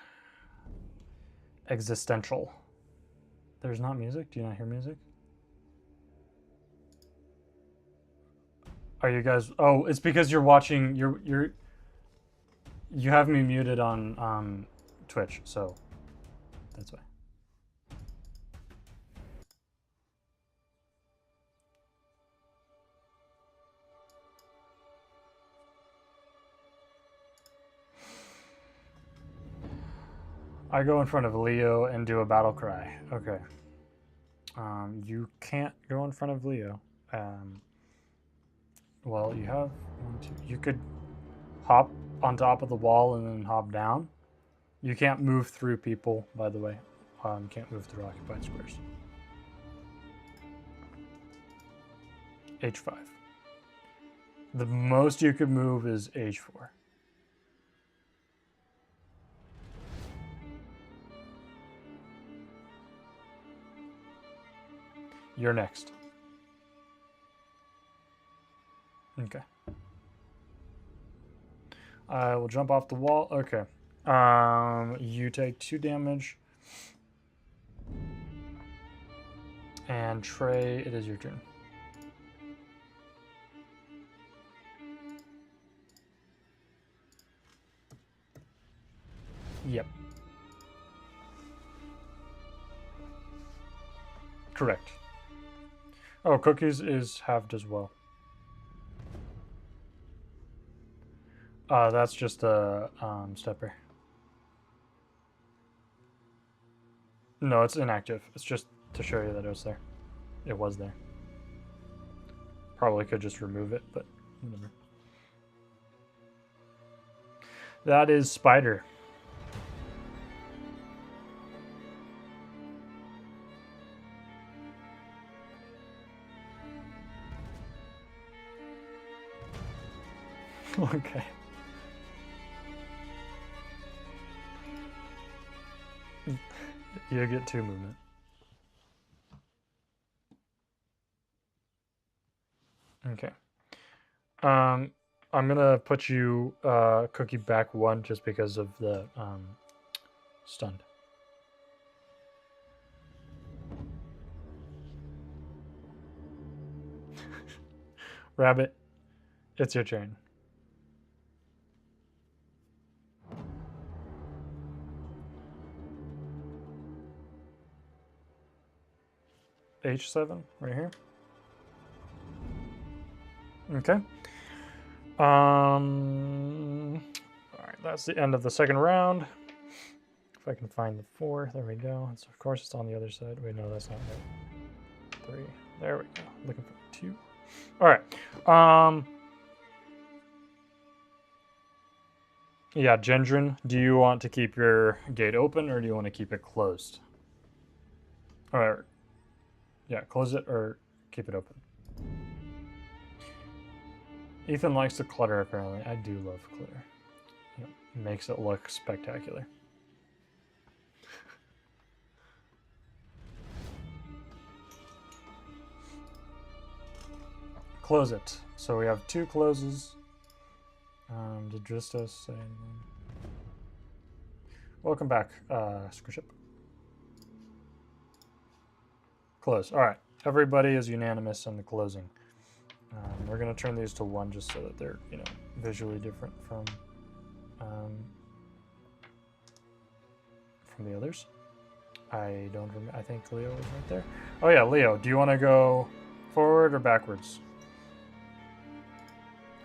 existential. There's not music? Do you not hear music? Are you guys? Oh, it's because you're watching. You have me muted on Twitch, so that's why. I go in front of Leo and do a battle cry. Okay. You can't go in front of Leo. Well, you have one, two. You could hop on top of the wall and then hop down. You can't move through people, by the way. Can't move through occupied squares. H5. The most you could move is H4. You're next. Okay. I will jump off the wall. Okay. You take 2 damage. And Trey, it is your turn. Yep. Correct. Oh, Cookies is halved as well. That's just a stepper. No, it's inactive. It's just to show you that it was there. It was there. Probably could just remove it, but whatever. That is Spider. Okay. You get 2 movement. Okay. I'm gonna put you Cookie back 1 just because of the stunned. Rabbit, it's your turn. H7 right here. Okay. All right, that's the end of the second round. If I can find the 4, there we go. It's, of course, it's on the other side. Wait, no, that's not right. 3, there we go. Looking for 2. All right. Yeah, Gendron, do you want to keep your gate open or do you want to keep it closed? All right. Yeah, close it or keep it open. Ethan likes to clutter, apparently. I do love clutter. It makes it look spectacular. Close it. So we have 2 closes. Did Drista say anything? Welcome back, Squiship. Close. All right. Everybody is unanimous in the closing. We're going to turn these to 1 just so that they're, visually different from the others. I don't remember. I think Leo is right there. Oh yeah, Leo. Do you want to go forward or backwards?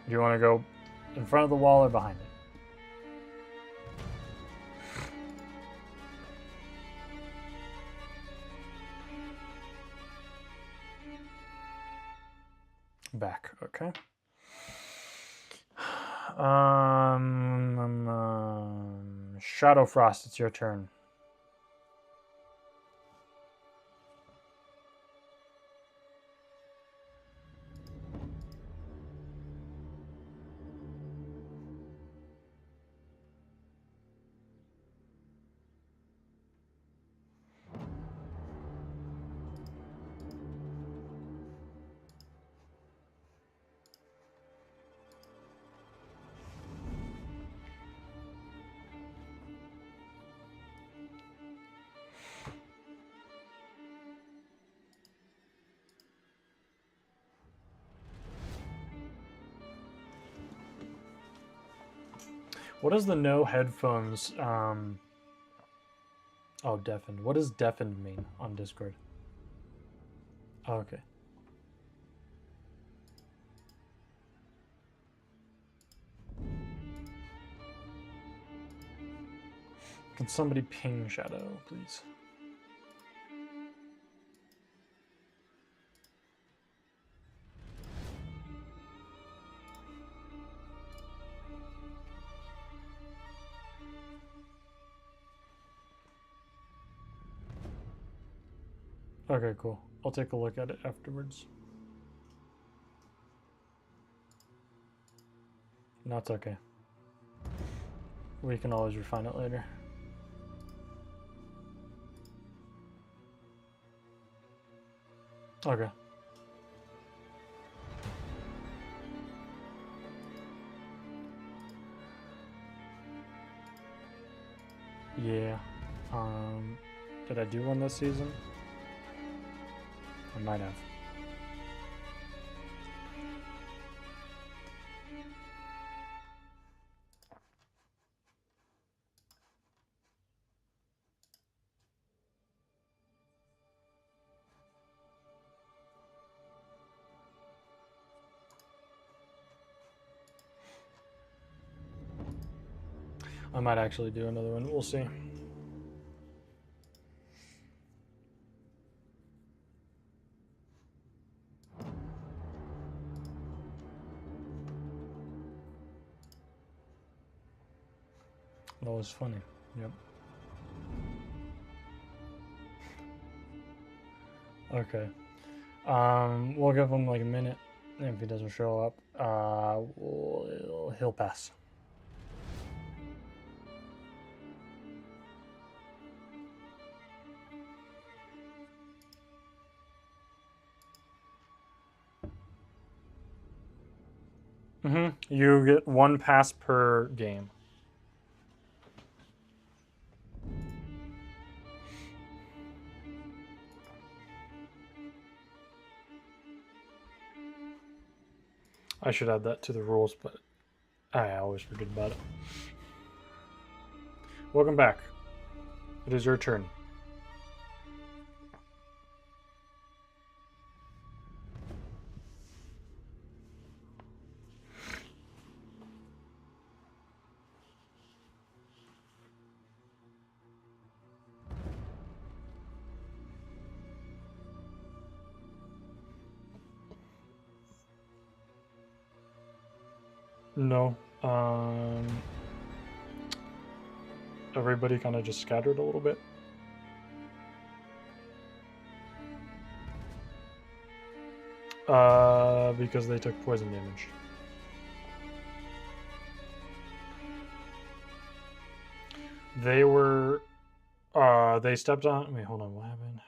Do you want to go in front of the wall or behind it? Back. Okay. Shadow Frost, it's your turn. What is the no headphones? Oh, deafened. What does deafened mean on Discord? Oh, okay. Can somebody ping Shadow, please? Okay, cool. I'll take a look at it afterwards. No, it's okay. We can always refine it later. Okay. Yeah. Did I do one this season? I might have. I might actually do another one. We'll see. That was funny. Yep. Okay. We'll give him like a minute. If he doesn't show up, he'll pass. You get 1 pass per game. I should add that to the rules, but I always forget about it. Welcome back. It is your turn. No. Everybody kind of just scattered a little bit. Because they took poison damage. They were, they stepped on, wait, hold on, what happened?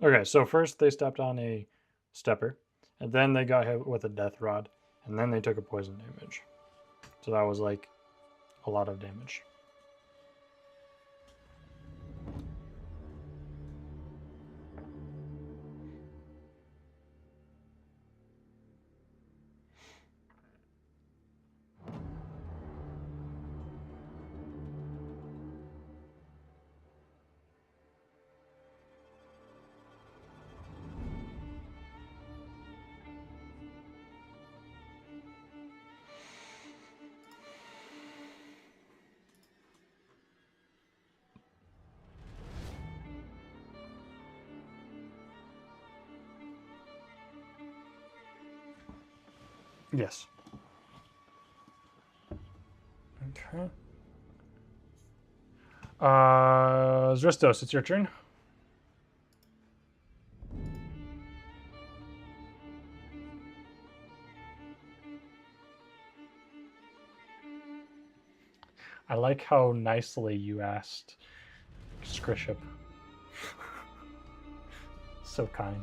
Okay, so first they stepped on a stepper, and then they got hit with a death rod, and then they took a poison damage. So that was like a lot of damage. Yes. Okay. Zristos, it's your turn. I like how nicely you asked Skriship. So kind.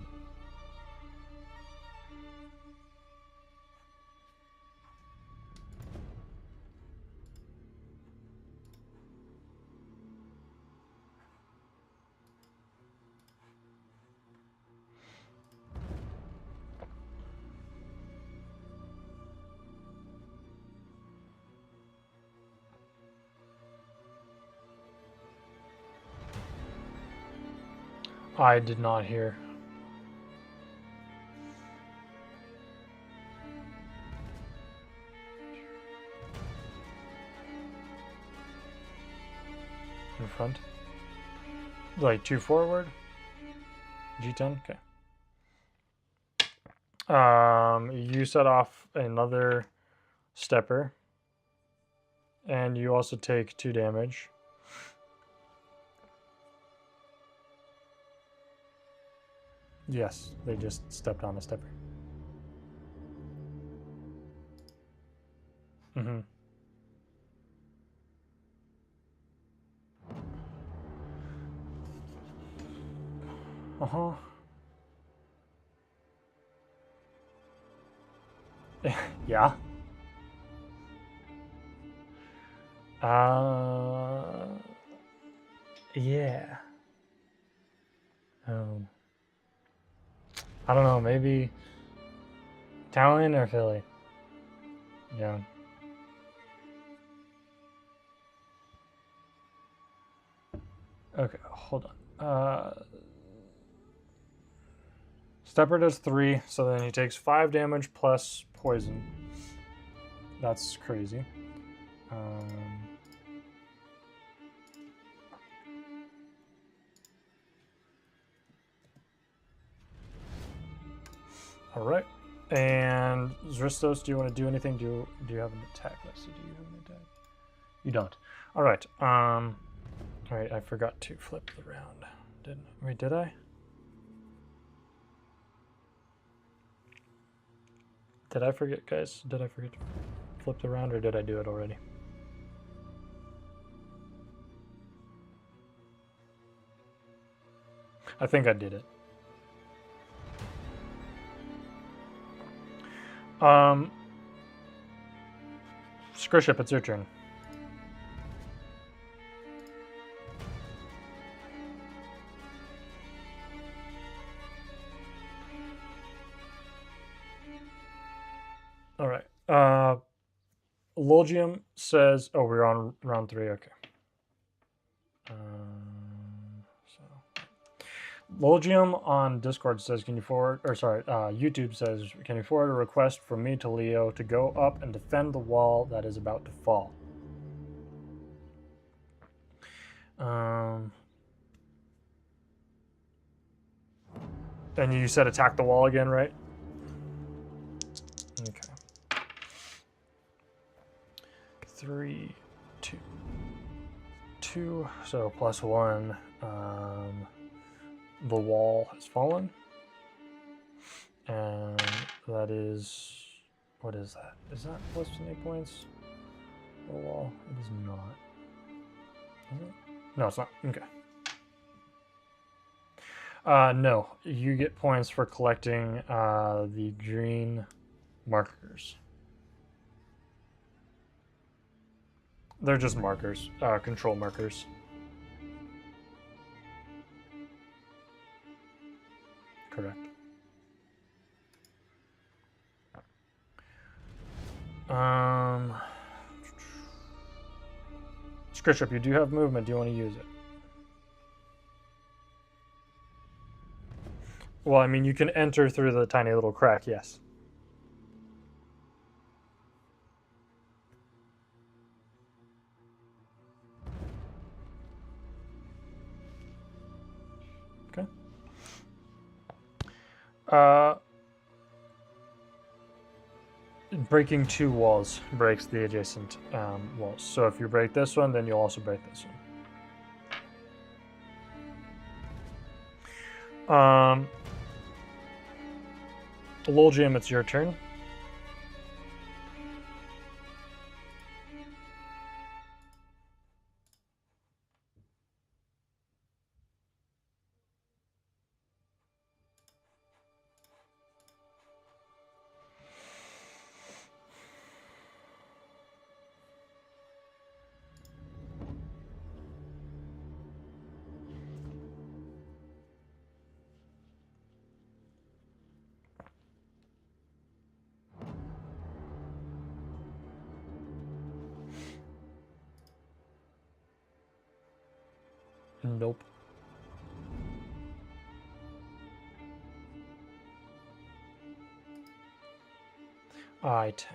I did not hear. In front? Like 2 forward? G10? Okay. You set off another stepper. And you also take 2 damage. Yes, they just stepped on a stepper. Mm-hmm. Uh-huh. Yeah. Yeah. I don't know, maybe Talon or Philly? Yeah. Okay, hold on. Stepper does 3, so then he takes 5 damage plus poison. That's crazy. All right. And Zristos, do you want to do anything? Do you have an attack? Let's see. Do you have an attack? You don't. All right. All right. I forgot to flip the round. Did I? Did I forget, guys? Did I forget to flip the round, or did I do it already? I think I did it. Skriship, it's your turn. All right. Logium says, "Oh, we're on round 3. Okay." Logium on Discord says, "Can you forward?" Or sorry, YouTube says, "Can you forward a request from me to Leo to go up and defend the wall that is about to fall?" And you said attack the wall again, right? Okay. 3, 2, 2. So +1. The wall has fallen, and that is, what is that? Is that +8 points? The wall? It is not. Is it? No, it's not. Okay. No, you get points for collecting the green markers. They're just markers, control markers. Correct. Skriship, you do have movement. Do you want to use it? Well, I mean, you can enter through the tiny little crack, yes. Okay. Breaking 2 walls breaks the adjacent walls. So if you break this one, then you'll also break this one. Logium, it's your turn. Nope. I-10.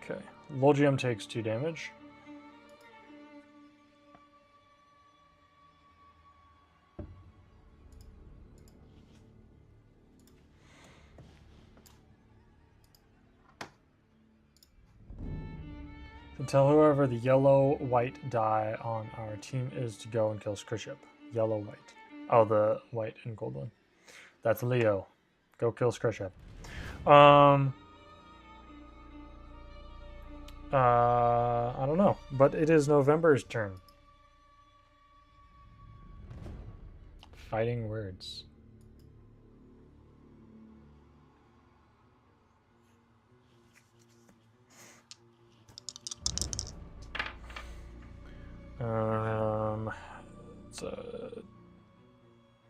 Okay. Logium takes 2 damage. And tell whoever the yellow-white die on our team is to go and kill Skriship. Yellow-white. Oh, the white and gold one. That's Leo. Go kill Skriship. I don't know, but it is November's turn. Fighting words. It's a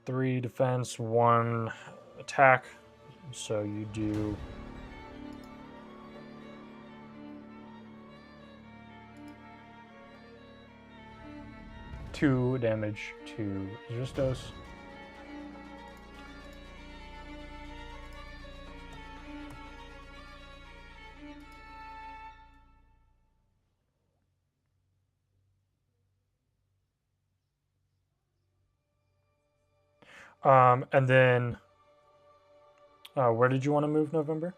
3 defense, 1 attack. So you do 2 damage to Justos. And then, where did you want to move, November?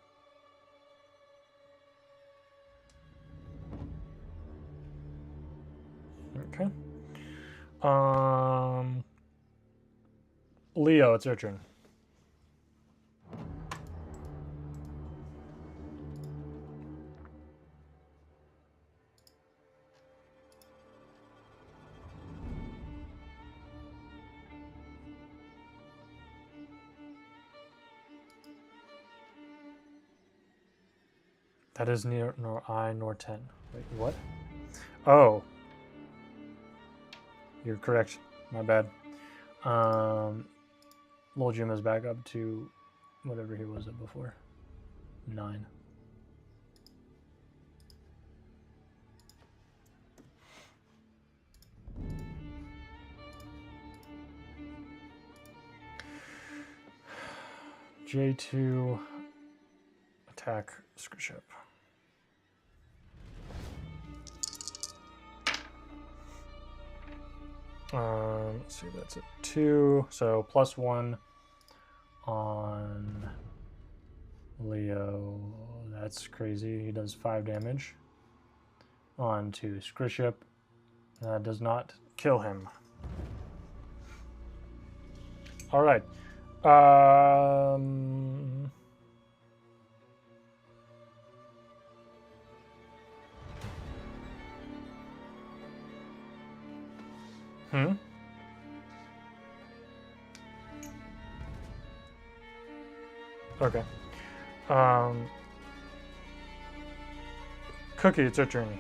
Okay. Leo, it's your turn. That is near nor I nor 10. Wait, what? Oh. You're correct. My bad. Lil Jim is back up to whatever he was at before. 9. J2 attack Skriship. Let's see, that's a 2. So +1 on Leo. That's crazy. He does 5 damage. On to Skriship. That does not kill him. All right. Okay. Cookie, it's your turn.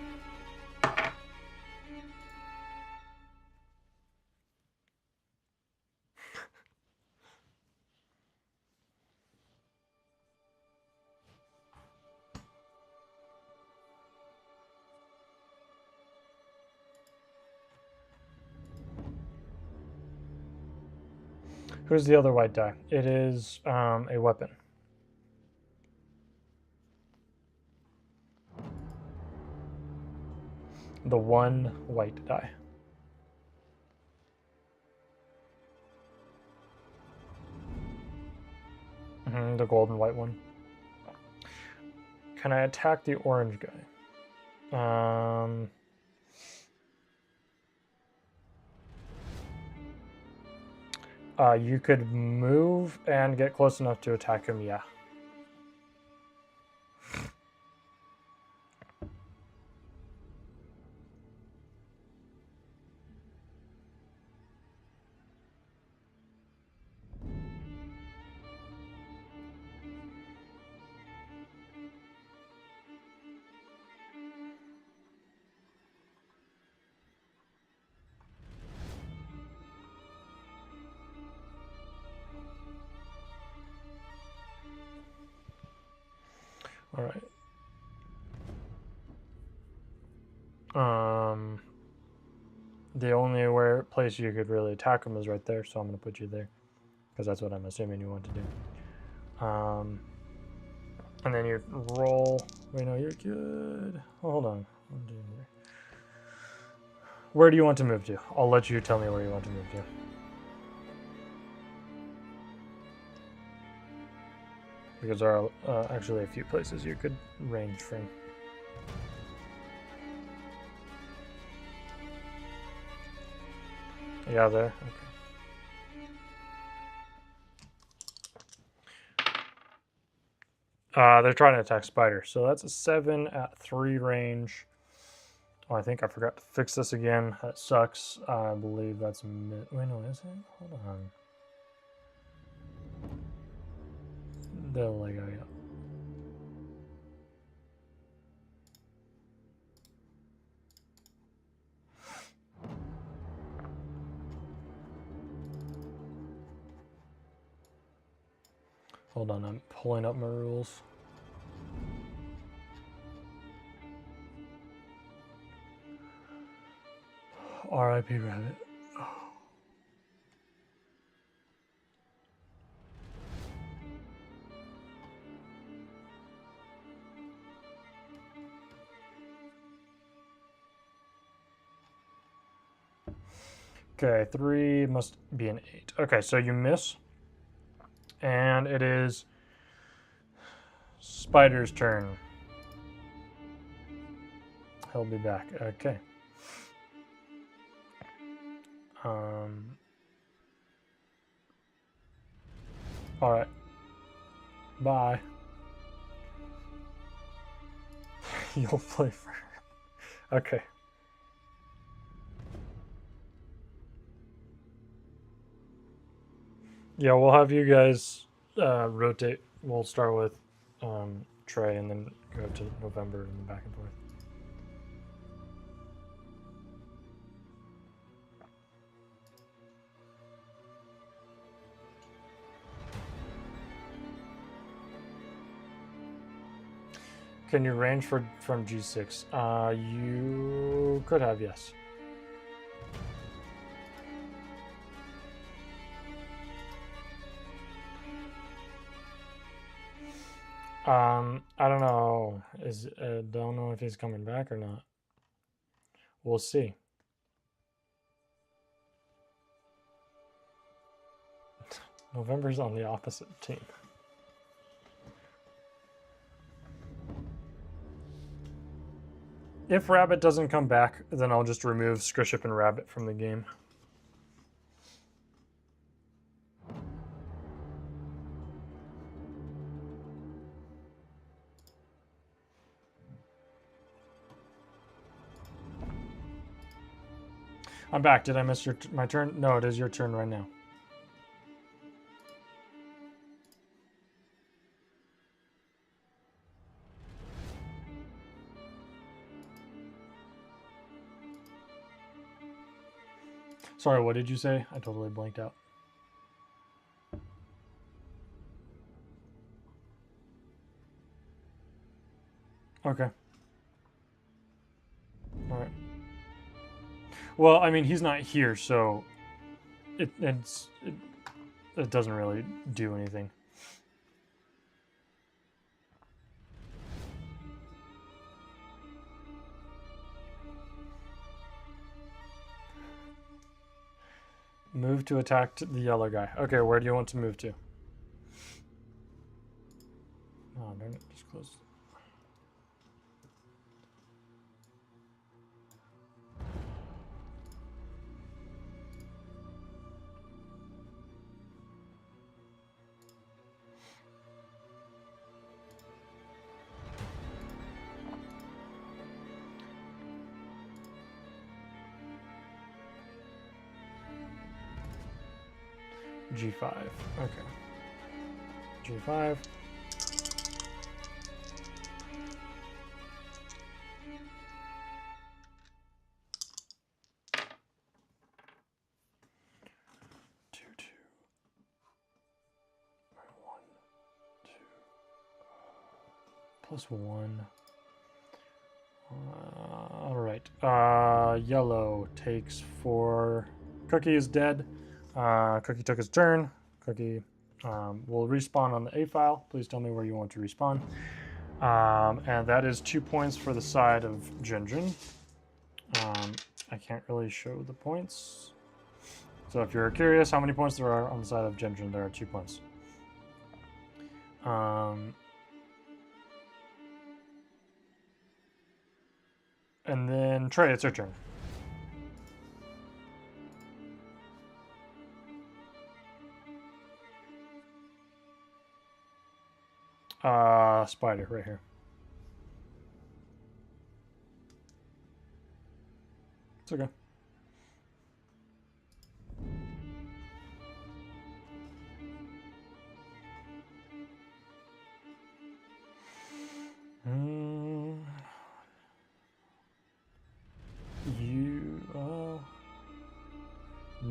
Who's the other white die? It is a weapon. The one white die. The gold and white one. Can I attack the orange guy? You could move and get close enough to attack him, yeah. All right. the only place you could really attack them is right there, so I'm going to put you there. Because that's what I'm assuming you want to do. And then you roll. Wait, no, you're good. Oh, hold on. Where do you want to move to? I'll let you tell me where you want to move to. Because there are actually a few places you could range from. Yeah, there? Okay. They're trying to attack spiders, so that's a 7 at 3 range. Oh, I think I forgot to fix this again. That sucks. I believe that's mid. Wait, no, is it? Hold on. The Lego, yeah. Hold on, I'm pulling up my rules. R.I.P. Rabbit. Okay, 3 must be an 8. Okay, so you miss. And it is Spider's turn. He'll be back. Okay. Alright. Bye. You'll play for... Okay. Yeah, we'll have you guys rotate. We'll start with Trey and then go to November and then back and forth. Can you range from G6? You could have, yes. I don't know. Don't know if he's coming back or not. We'll see. November's on the opposite team. If Rabbit doesn't come back, then I'll just remove Scriship and Rabbit from the game. I'm back. Did I miss my turn? No, it is your turn right now. Sorry, what did you say? I totally blanked out. Okay. All right. Well, I mean, he's not here, so it doesn't really do anything. Move to attack the yellow guy. Okay, where do you want to move to? Oh, darn it, just close. G5. Okay. G5. Two, two. 1, 2. +1. All right. Yellow takes 4. Cookie is dead. Cookie took his turn. Cookie will respawn on the A file. Please tell me where you want to respawn. And that is 2 points for the side of Ginjin. I can't really show the points. So if you're curious how many points there are on the side of Ginjin, there are 2 points. And then Trey, it's your turn. Spider right here. It's okay.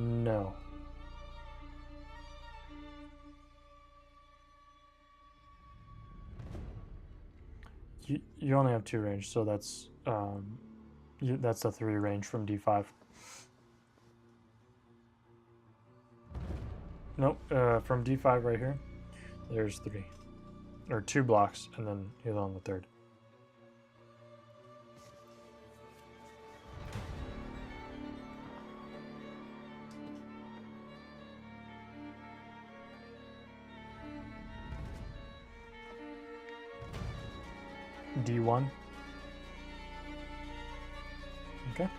No. You only have 2 range, so that's that's a 3 range from D5. Nope, from D5 right here, there's 3. Or 2 blocks, and then heal on the 3rd. D1. Okay.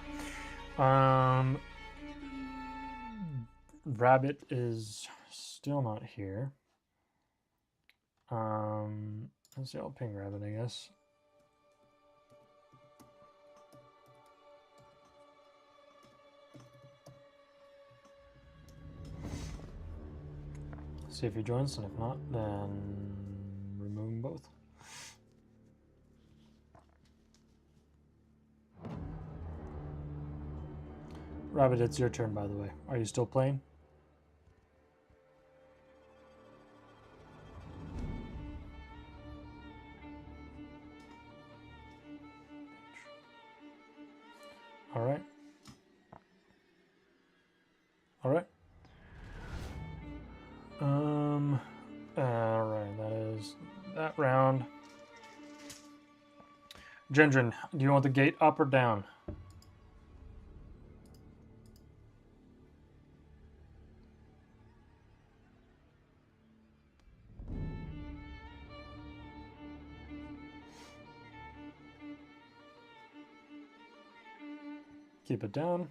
Rabbit is still not here. Let's see, I'll ping Rabbit, I guess. See if he joins, and if not, then remove them both. Rabbit, it's your turn, by the way. Are you still playing? All right. All right. All right. That is that round. Gendrin, do you want the gate up or down? Keep it down.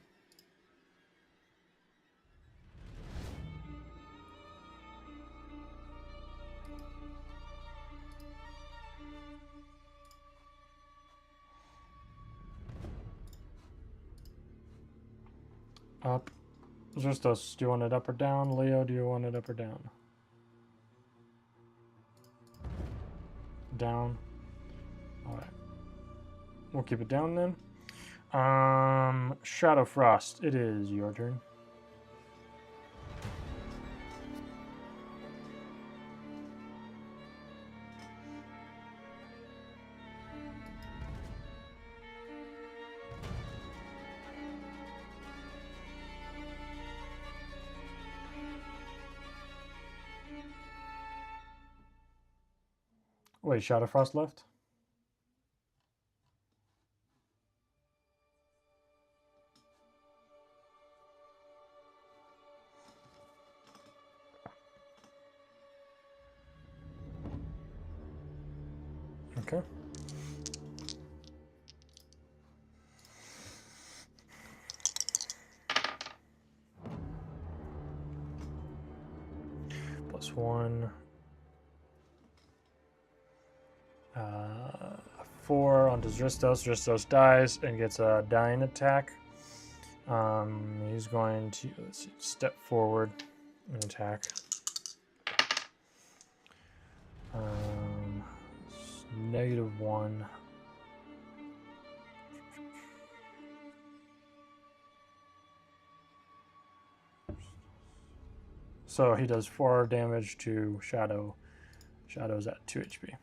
Up. Justos, do you want it up or down? Leo, do you want it up or down? Down. All right. We'll keep it down then. Shadow Frost, it is your turn. Wait, Shadow Frost left? Okay. +1. 4 onto Zristos. Zristos dies and gets a dying attack. He's going to, let's see, step forward and attack. -1. So he does 4 damage to Shadow. Shadow's at 2 HP.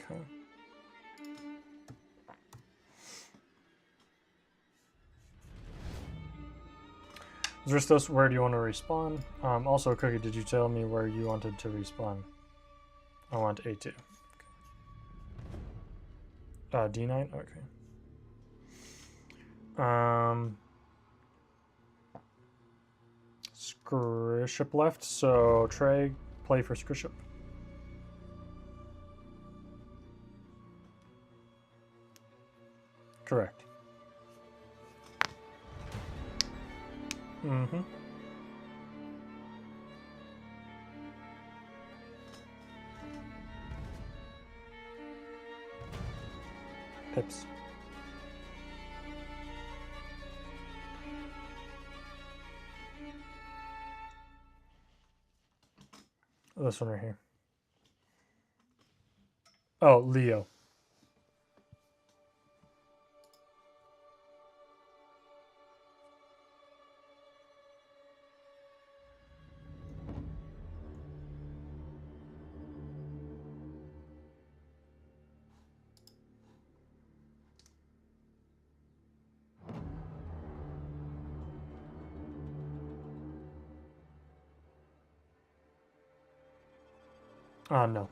Okay. Zristos, where do you want to respawn? Also, Cookie, did you tell me where you wanted to respawn? I want A2. Okay. D9? Okay. Scriship left, so Trey, play for Scriship. Correct. Mm-hmm. Pips. This one right here. Oh, Leo. No.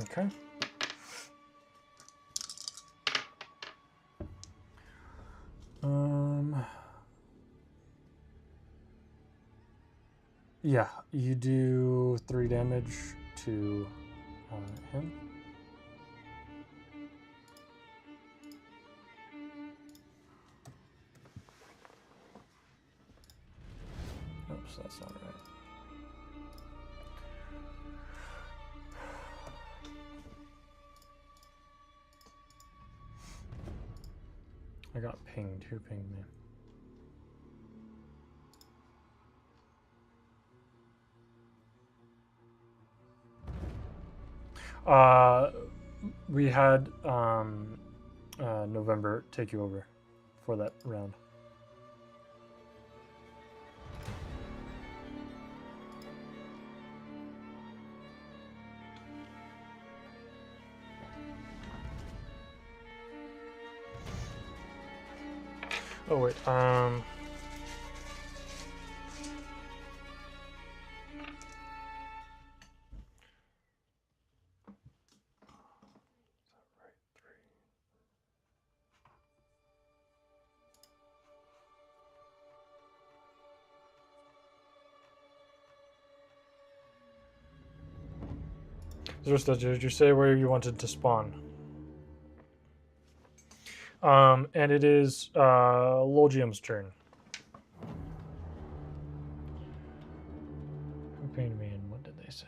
Okay. Yeah, you do 3 damage to him. Oops, that's not right. I got pinged. Who pinged me? We had November take you over for that round. Oh wait, Zersta, did you say where you wanted to spawn? And it is Logium's turn. Who pinged me and what did they say?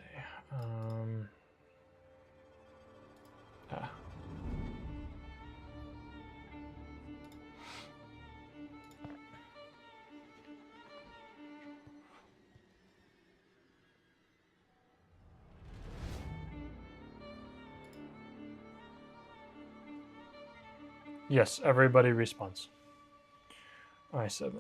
Yes, everybody respawns. I7.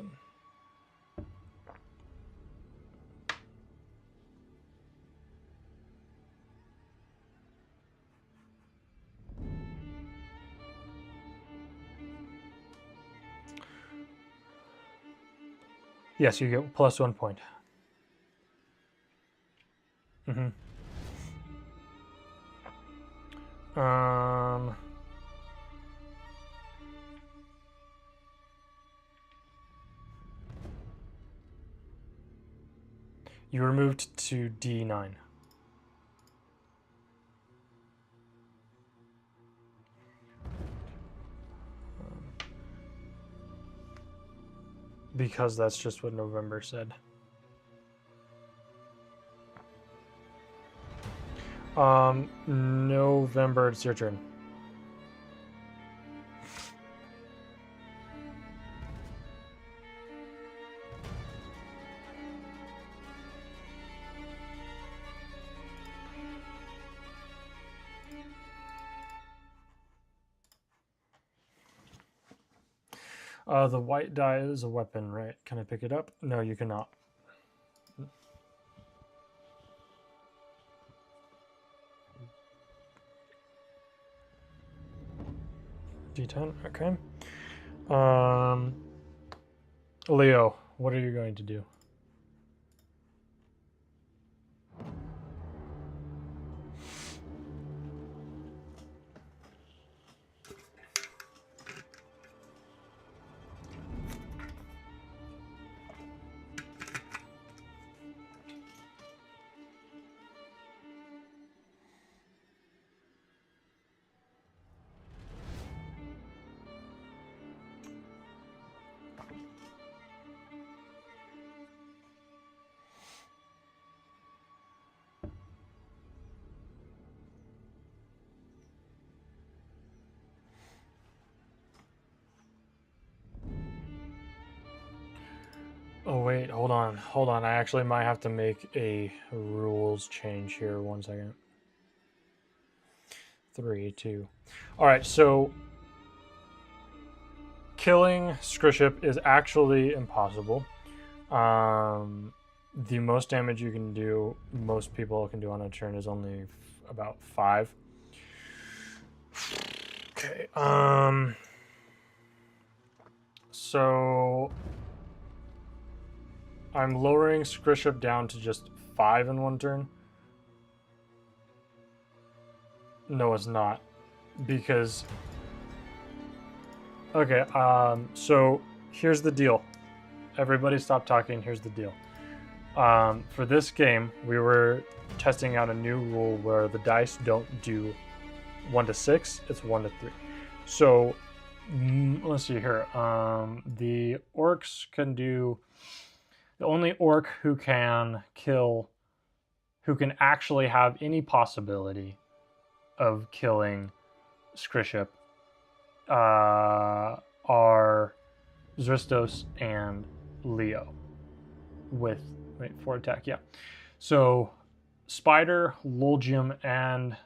Yes, you get +1 point. Mm-hmm. You were moved to D9. Because that's just what November said. November, it's your turn. The white die is a weapon, right? Can I pick it up? No, you cannot. D10, okay. Leo, what are you going to do? Oh wait, hold on. I actually might have to make a rules change here. 1 second. 3, 2. All right, so killing Scriship is actually impossible. The most damage you can do, most people can do on a turn, is only about 5. Okay. So I'm lowering Scriship down to just 5 in 1 turn. No, it's not, because okay. So here's the deal. Everybody, stop talking. Here's the deal. For this game, we were testing out a new rule where the dice don't do 1 to 6; it's 1 to 3. So let's see here. The orcs can do. The only orc who can kill, who can actually have any possibility of killing Scriship, are Zristos and Leo with 4 attack. Yeah. So Spider, Lulgium, and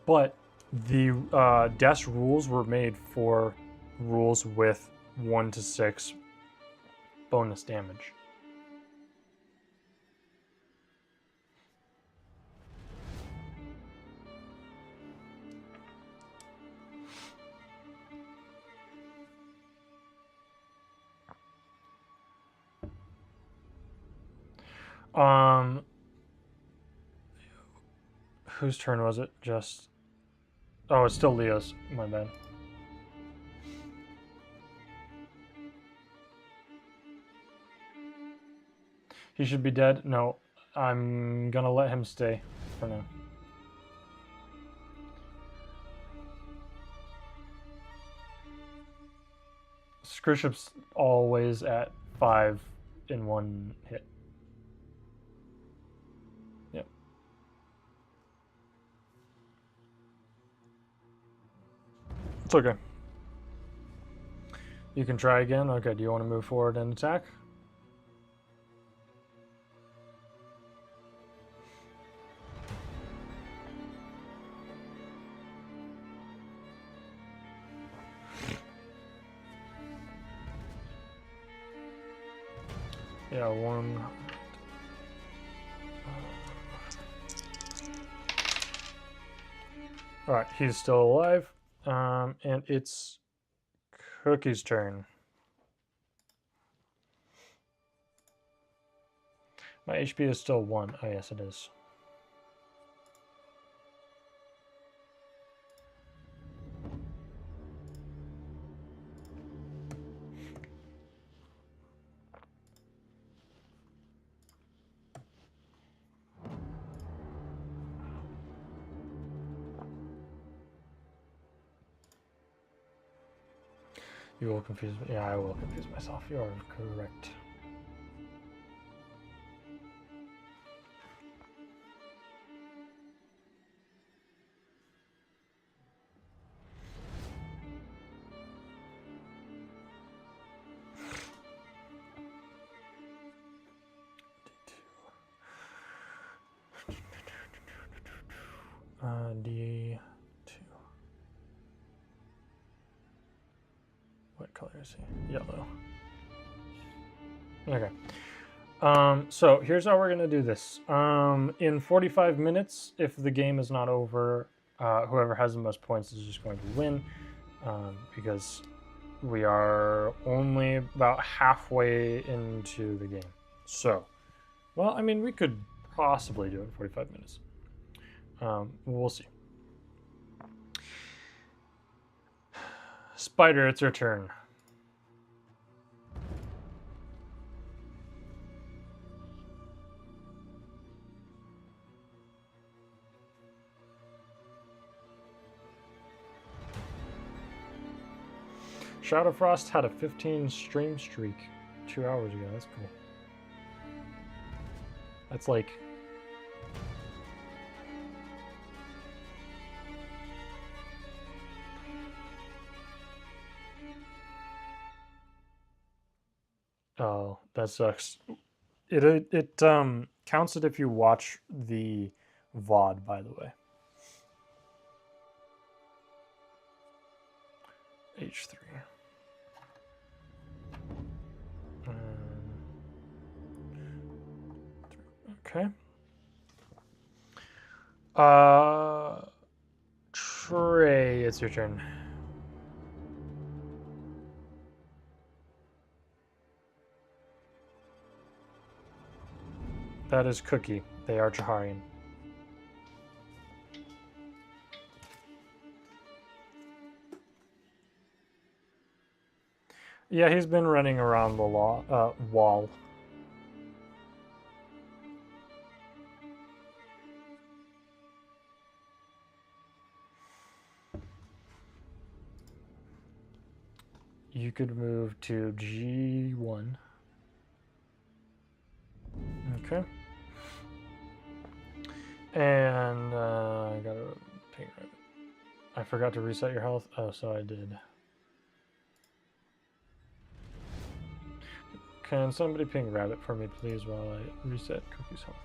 But the death rules were made for rules with 1 to 6 bonus damage. Whose turn was it? Just oh, it's still Leo's. My bad. He should be dead. No, I'm gonna let him stay for now. Scriship's always at 5 in 1 hit. Yep. It's okay. You can try again. Okay, do you want to move forward and attack? Yeah, 1. Alright, he's still alive. And it's Cookie's turn. My HP is still 1. Oh, yes, it is. You will confuse me. Yeah, I will confuse myself. You are correct. D2. What color is he? Yellow. Okay. So here's how we're gonna do this. In 45 minutes, if the game is not over, whoever has the most points is just going to win, because we are only about halfway into the game. So, well, I mean, we could possibly do it in 45 minutes. We'll see. Spider, it's your turn. Shadowfrost had a 15 stream streak 2 hours ago. That's cool. That's like... Oh, that sucks. It counts it if you watch the VOD, by the way. H3. Okay. Trey, it's your turn. That is Cookie. They are Jaharian. Yeah, he's been running around the wall. You could move to G1. Okay. And I got a ping rabbit. I forgot to reset your health. Oh, so I did. Can somebody ping rabbit for me, please, while I reset Cookie's health?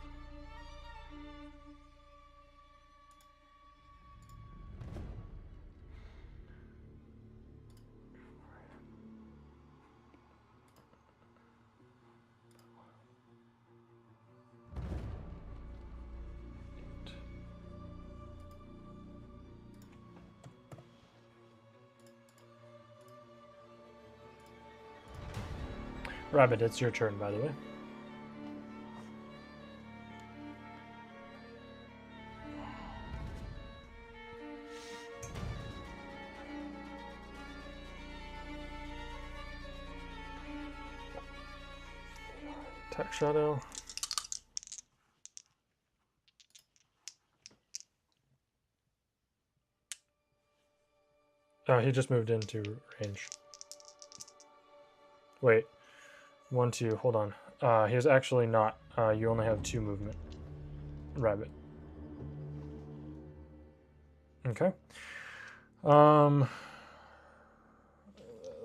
Rabbit, it's your turn, by the way. Attack Shadow. Oh, he just moved into range. Wait. 1, 2, hold on. He's actually not. You only have 2 movement. Rabbit. Okay.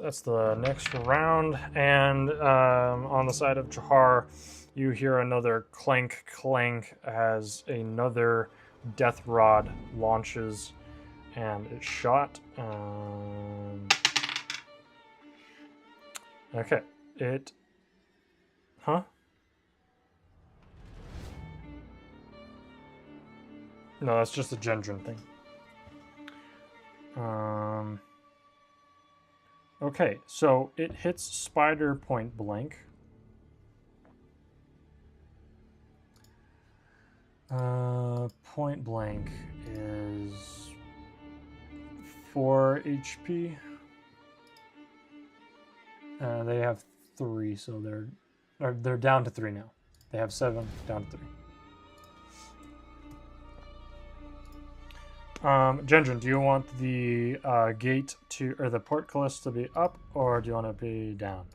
That's the next round. And on the side of Jahar, you hear another clank clank as another death rod launches and it's shot. Okay. It... Huh? No, that's just a Gendron thing. Okay, so it hits Spider point blank. Point blank is 4 HP. They have 3, so they're down to 3 now. They have 7, down to 3. Gendron, do you want the gate to, or the portcullis to be up, or do you want to be down?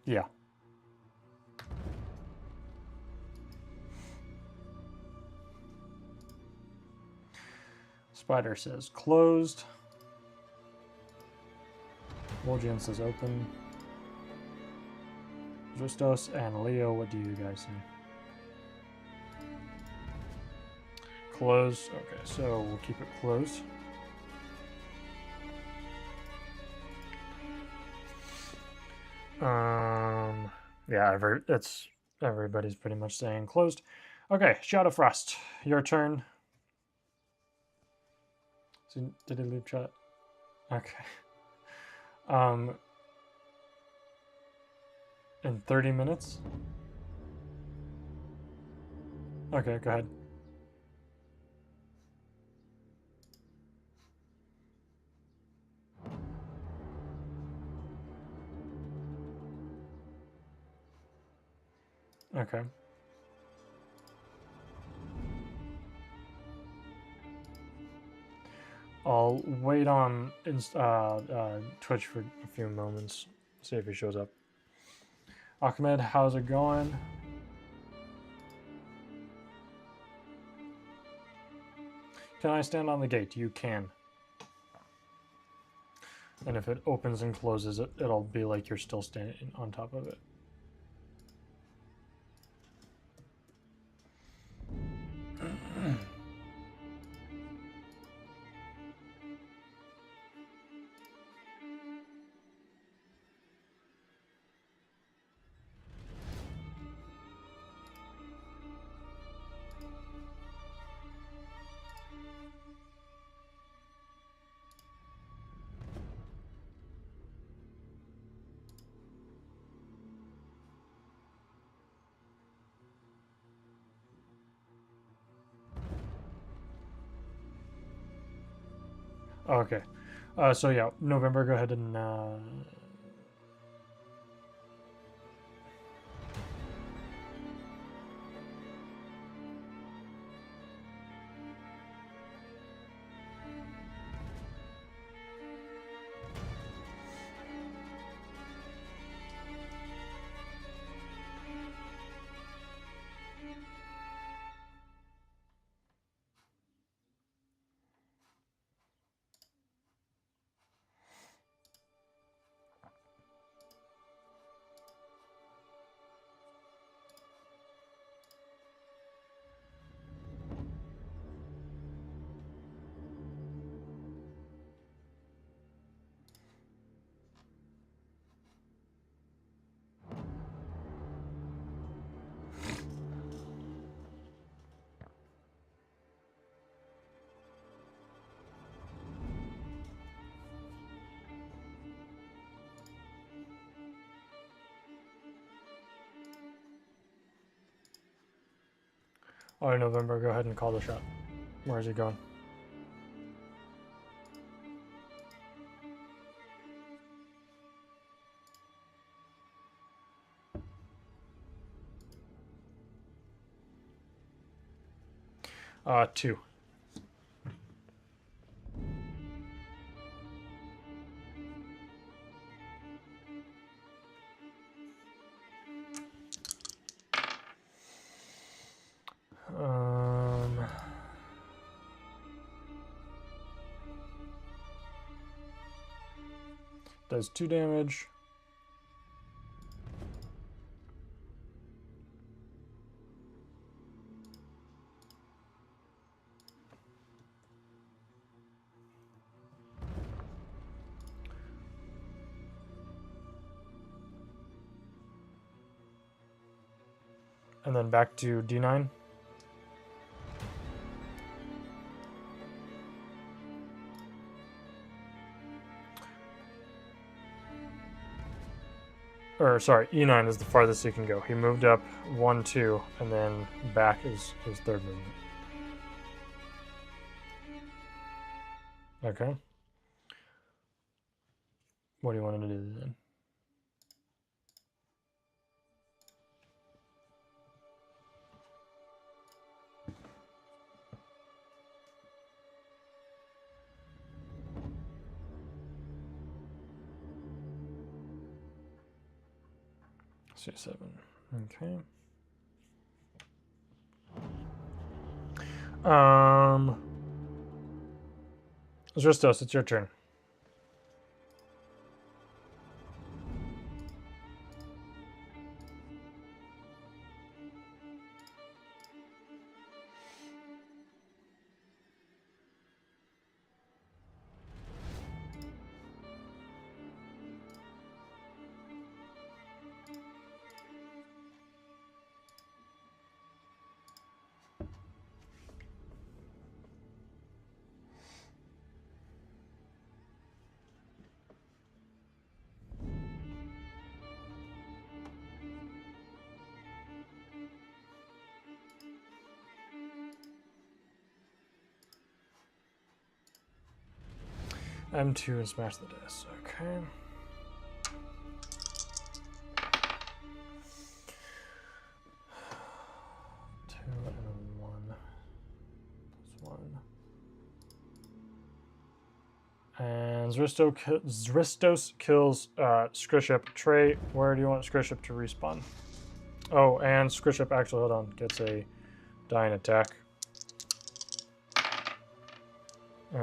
Yeah. Spider says closed. Vol'jin says open. Justos and Leo, what do you guys say? Closed. Okay, so we'll keep it closed. Yeah, everybody's pretty much saying closed. Okay, Shadow Frost, your turn. So, did he leave chat? Okay. In 30 minutes? Okay, go ahead. Okay. I'll wait on Twitch for a few moments, see if he shows up. Ahmed, how's it going? Can I stand on the gate? You can. And if it opens and closes, it'll be like you're still standing on top of it. Okay. So yeah, November, go ahead and all right, November, go ahead and call the shot. Where is he going? Two. Does 2 damage. And then back to D9. Or sorry, E9 is the farthest he can go. He moved up 1, 2, and then back is his third movement. Okay. What do you want him to do then? C7. Okay. Justos, it's your turn. M2 and smash the dice. Okay. Two and one. Plus one. And Zristos kills Skriship. Trey, where do you want Skriship to respawn? Oh, and Skriship actually, hold on, gets a dying attack. He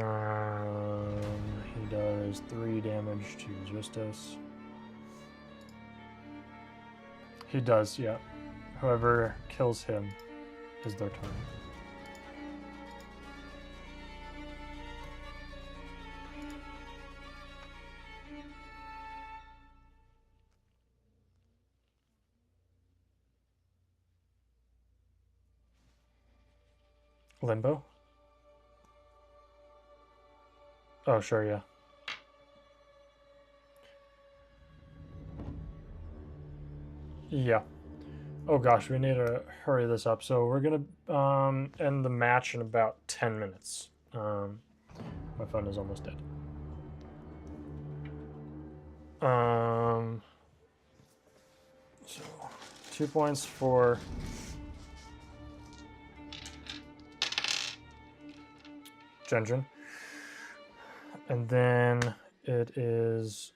does 3 damage to Zristos. He does, yeah. Whoever kills him is their turn. Limbo? Oh, sure, yeah. Yeah. Oh gosh, we need to hurry this up. So we're gonna end the match in about 10 minutes. My phone is almost dead. So 2 points for Gendron. And then it is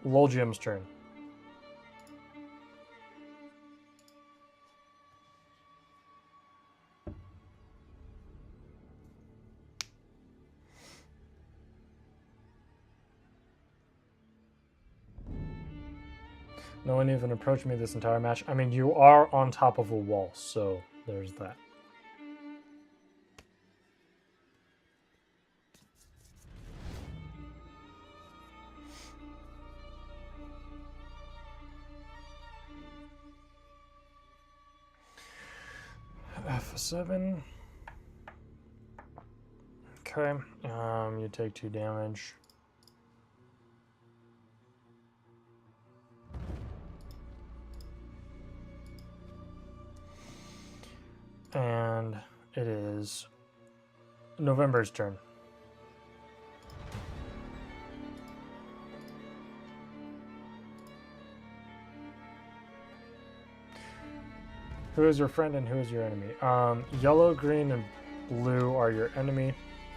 Lolgium's turn. No one even approached me this entire match. I mean, you are on top of a wall, so there's that. F7. Okay. You take 2 damage. And it is November's turn. Who is your friend and who is your enemy? Yellow, green, and blue are your enemy.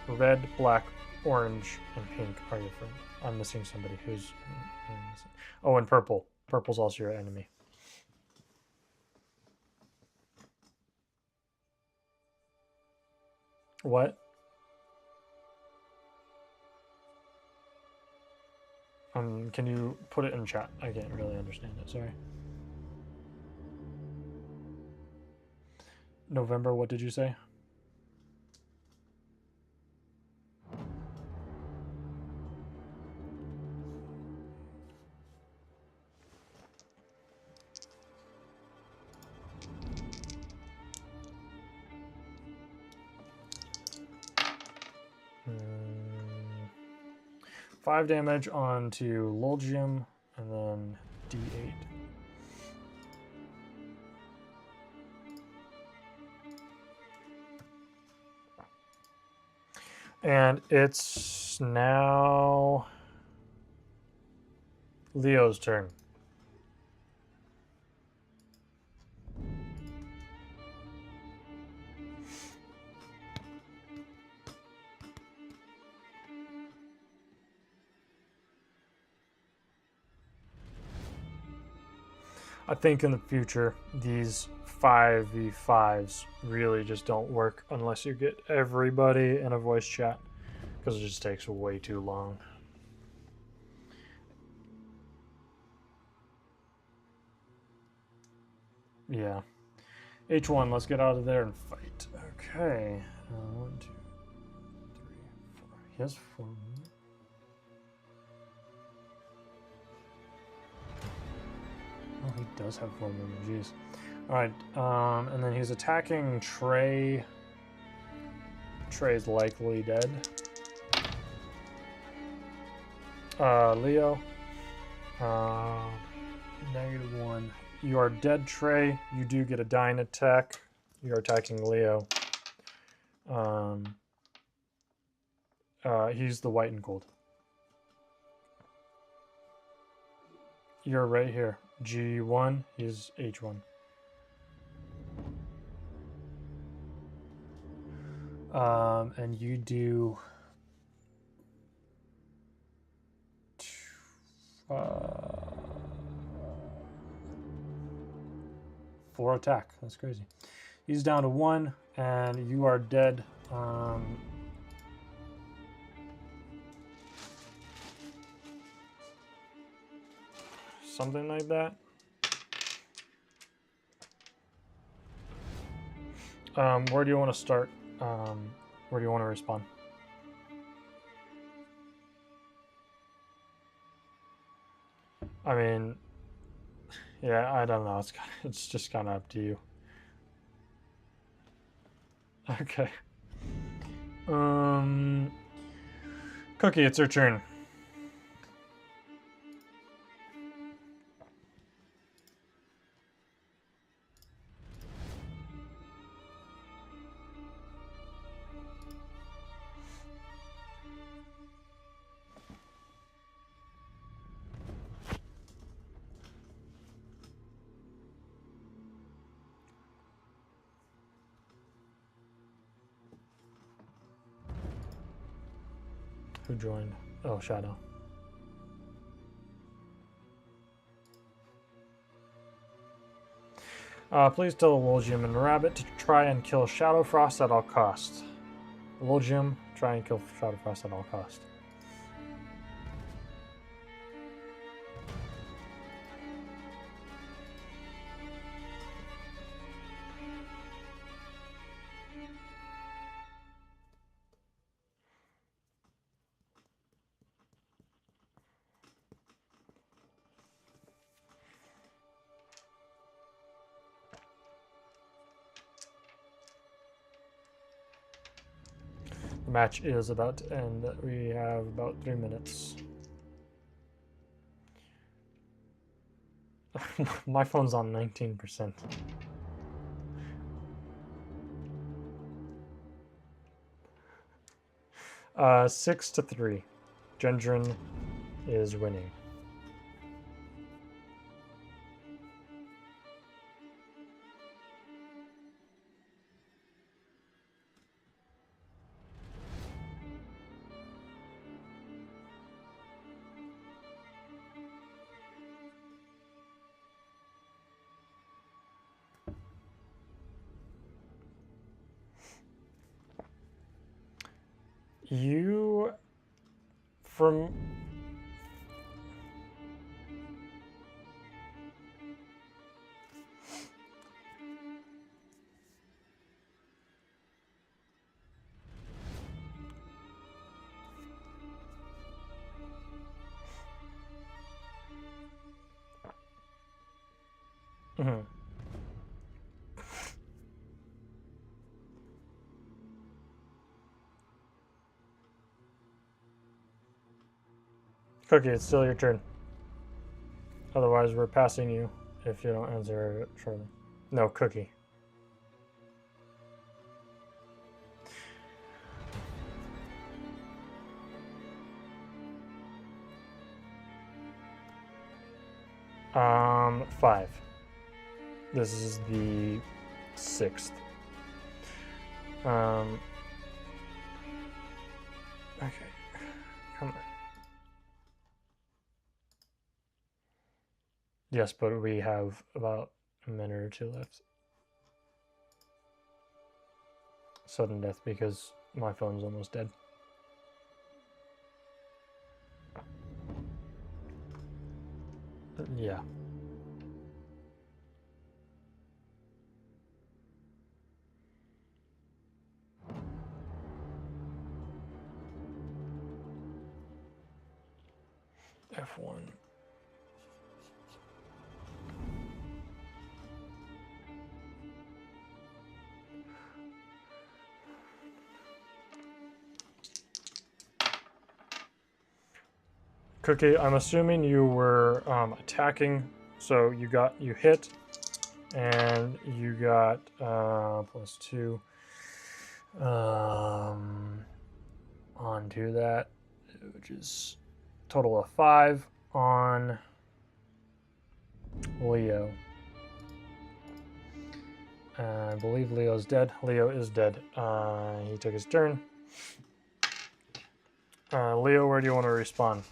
Red, black, orange, and pink are your friend. I'm missing somebody. Who's... Oh, and purple. Purple's also your enemy. What? Can you put it in chat? I can't really understand it, sorry. November, what did you say? Hmm. 5 damage onto Lolgium, and then D8. And it's now Leo's turn. I think in the future, these 5v5s really just don't work unless you get everybody in a voice chat, because it just takes way too long. Yeah. H1, let's get out of there and fight. Okay. 1, 2, 3, 4. He has 4 movement. Oh, he does have 4 movement. Jeez. Alright, and then he's attacking Trey. Trey's likely dead. Leo. -1. You are dead, Trey. You do get a dying attack. You are attacking Leo. He's the white and gold. You're right here. G1, he's H1. And you do 4 attack. That's crazy. He's down to 1, and you are dead. Something like that. Where do you want to start? Where do you want to respawn? I mean, yeah, I don't know. It's just kind of up to you. Okay. Cookie, it's your turn. Who joined? Oh, Shadow. Please tell Wolgium and Rabbit to try and kill Shadowfrost at all costs. Wolgium, try and kill Shadowfrost at all costs. The match is about to end. We have about 3 minutes. My phone's on 19%. Uh, 6-3. Gendron is winning. You, from... Mhm. Cookie, it's still your turn. Otherwise, we're passing you if you don't answer it shortly. No, Cookie. Five. This is the 6th. Okay. Come on. Yes, but we have about a minute or 2 left. Sudden death because my phone's almost dead. Yeah. F1. Cookie, I'm assuming you were attacking, so you hit, and you got +2. On to that, which is total of 5 on Leo. I believe Leo's dead. Leo is dead. He took his turn. Leo, where do you want to respawn?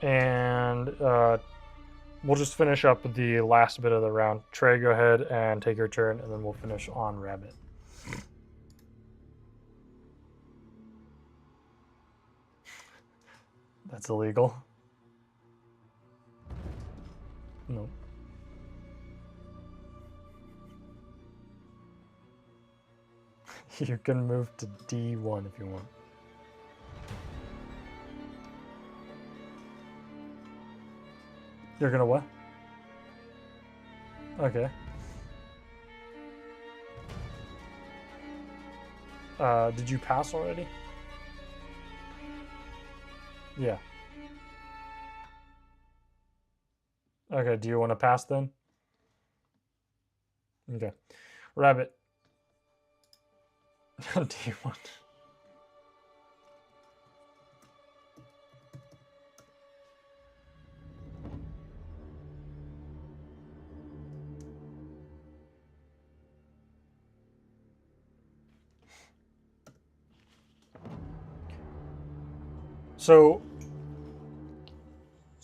And we'll just finish up the last bit of the round. Trey, go ahead and take your turn, and then we'll finish on Rabbit. That's illegal. No. You can move to D1 if you want. You're gonna what? Okay. Did you pass already? Yeah. Okay, do you want to pass then? Okay. Rabbit. D1.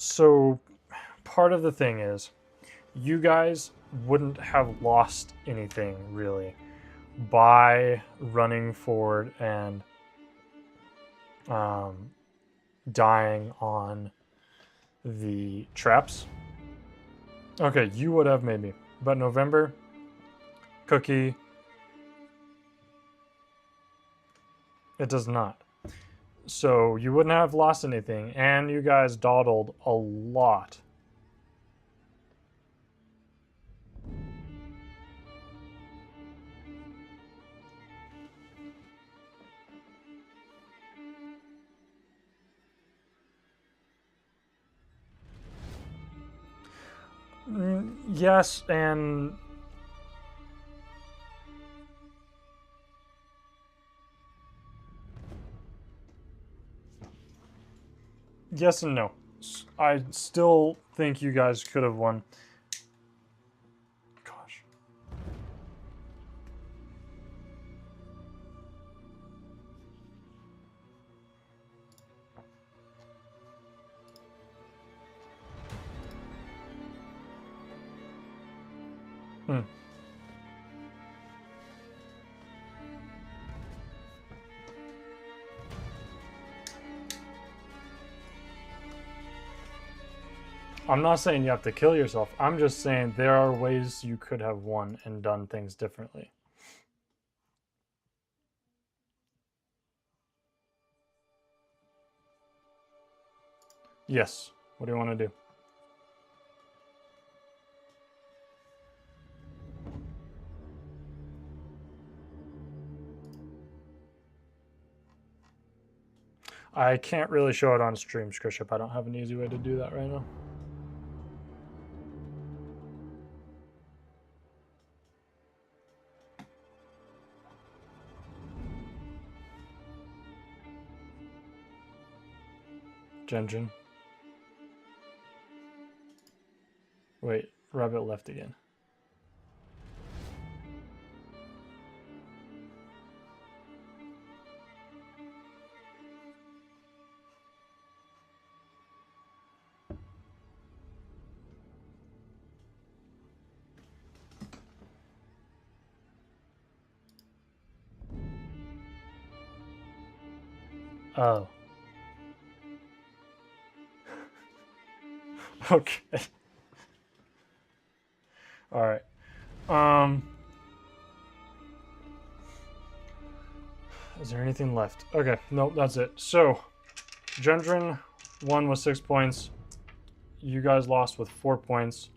So part of the thing is you guys wouldn't have lost anything really by running forward and dying on the traps. Okay, you would have maybe, but November, Cookie, it does not. So you wouldn't have lost anything, and you guys dawdled a lot. Yes, and yes and no. I still think you guys could have won. Gosh. I'm not saying you have to kill yourself. I'm just saying there are ways you could have won and done things differently. Yes. What do you want to do? I can't really show it on stream, Scriship. I don't have an easy way to do that right now. Genjin. Wait, Rabbit left again. Oh. Okay. All right. Is there anything left? Okay, nope, that's it. So, Gendron won with 6 points. You guys lost with 4 points.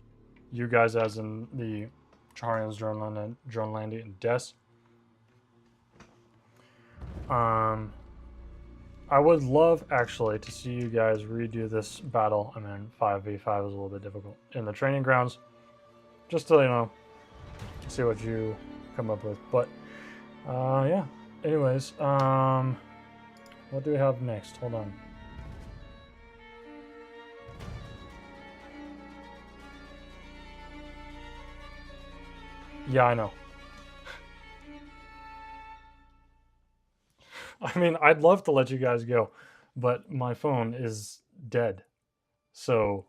You guys, as in the Charians, Dronelandi, and Des. I would love actually to see you guys redo this battle. I mean, 5v5 is a little bit difficult in the training grounds. Just to, see what you come up with. But yeah. Anyways, what do we have next? Hold on. Yeah, I know. I mean, I'd love to let you guys go, but my phone is dead. So,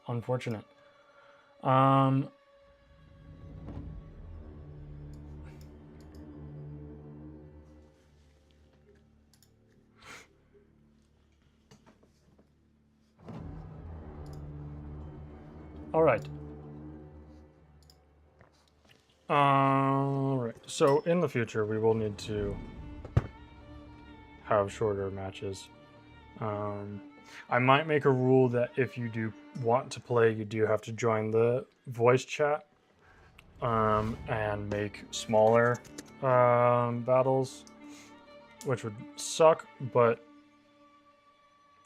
unfortunate. Um, all right. All right. So in the future, we will need to have shorter matches. I might make a rule that if you do want to play, you do have to join the voice chat, and make smaller battles, which would suck, but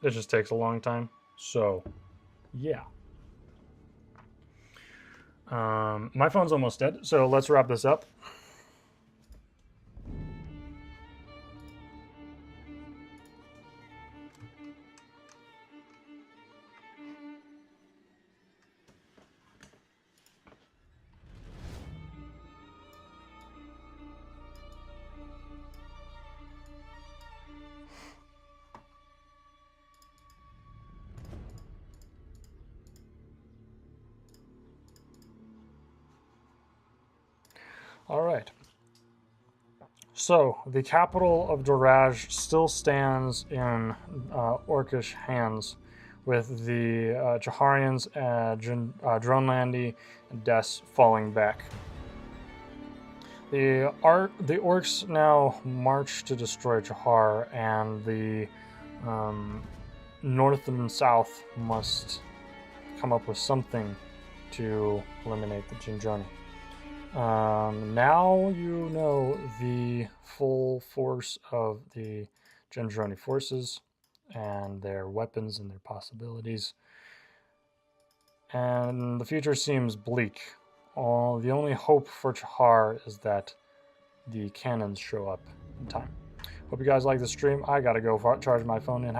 it just takes a long time. So, yeah. My phone's almost dead, so let's wrap this up. All right. So, the capital of Dorazh still stands in Orcish hands, with the Jaharians, Dronlandi, and Des falling back. The orcs now march to destroy Jahar, and the north and south must come up with something to eliminate the Jinjoni. Now you know the full force of the Jinjoni forces and their weapons and their possibilities. And the future seems bleak. The only hope for Chahar is that the cannons show up in time. Hope you guys like the stream. I gotta go charge my phone in.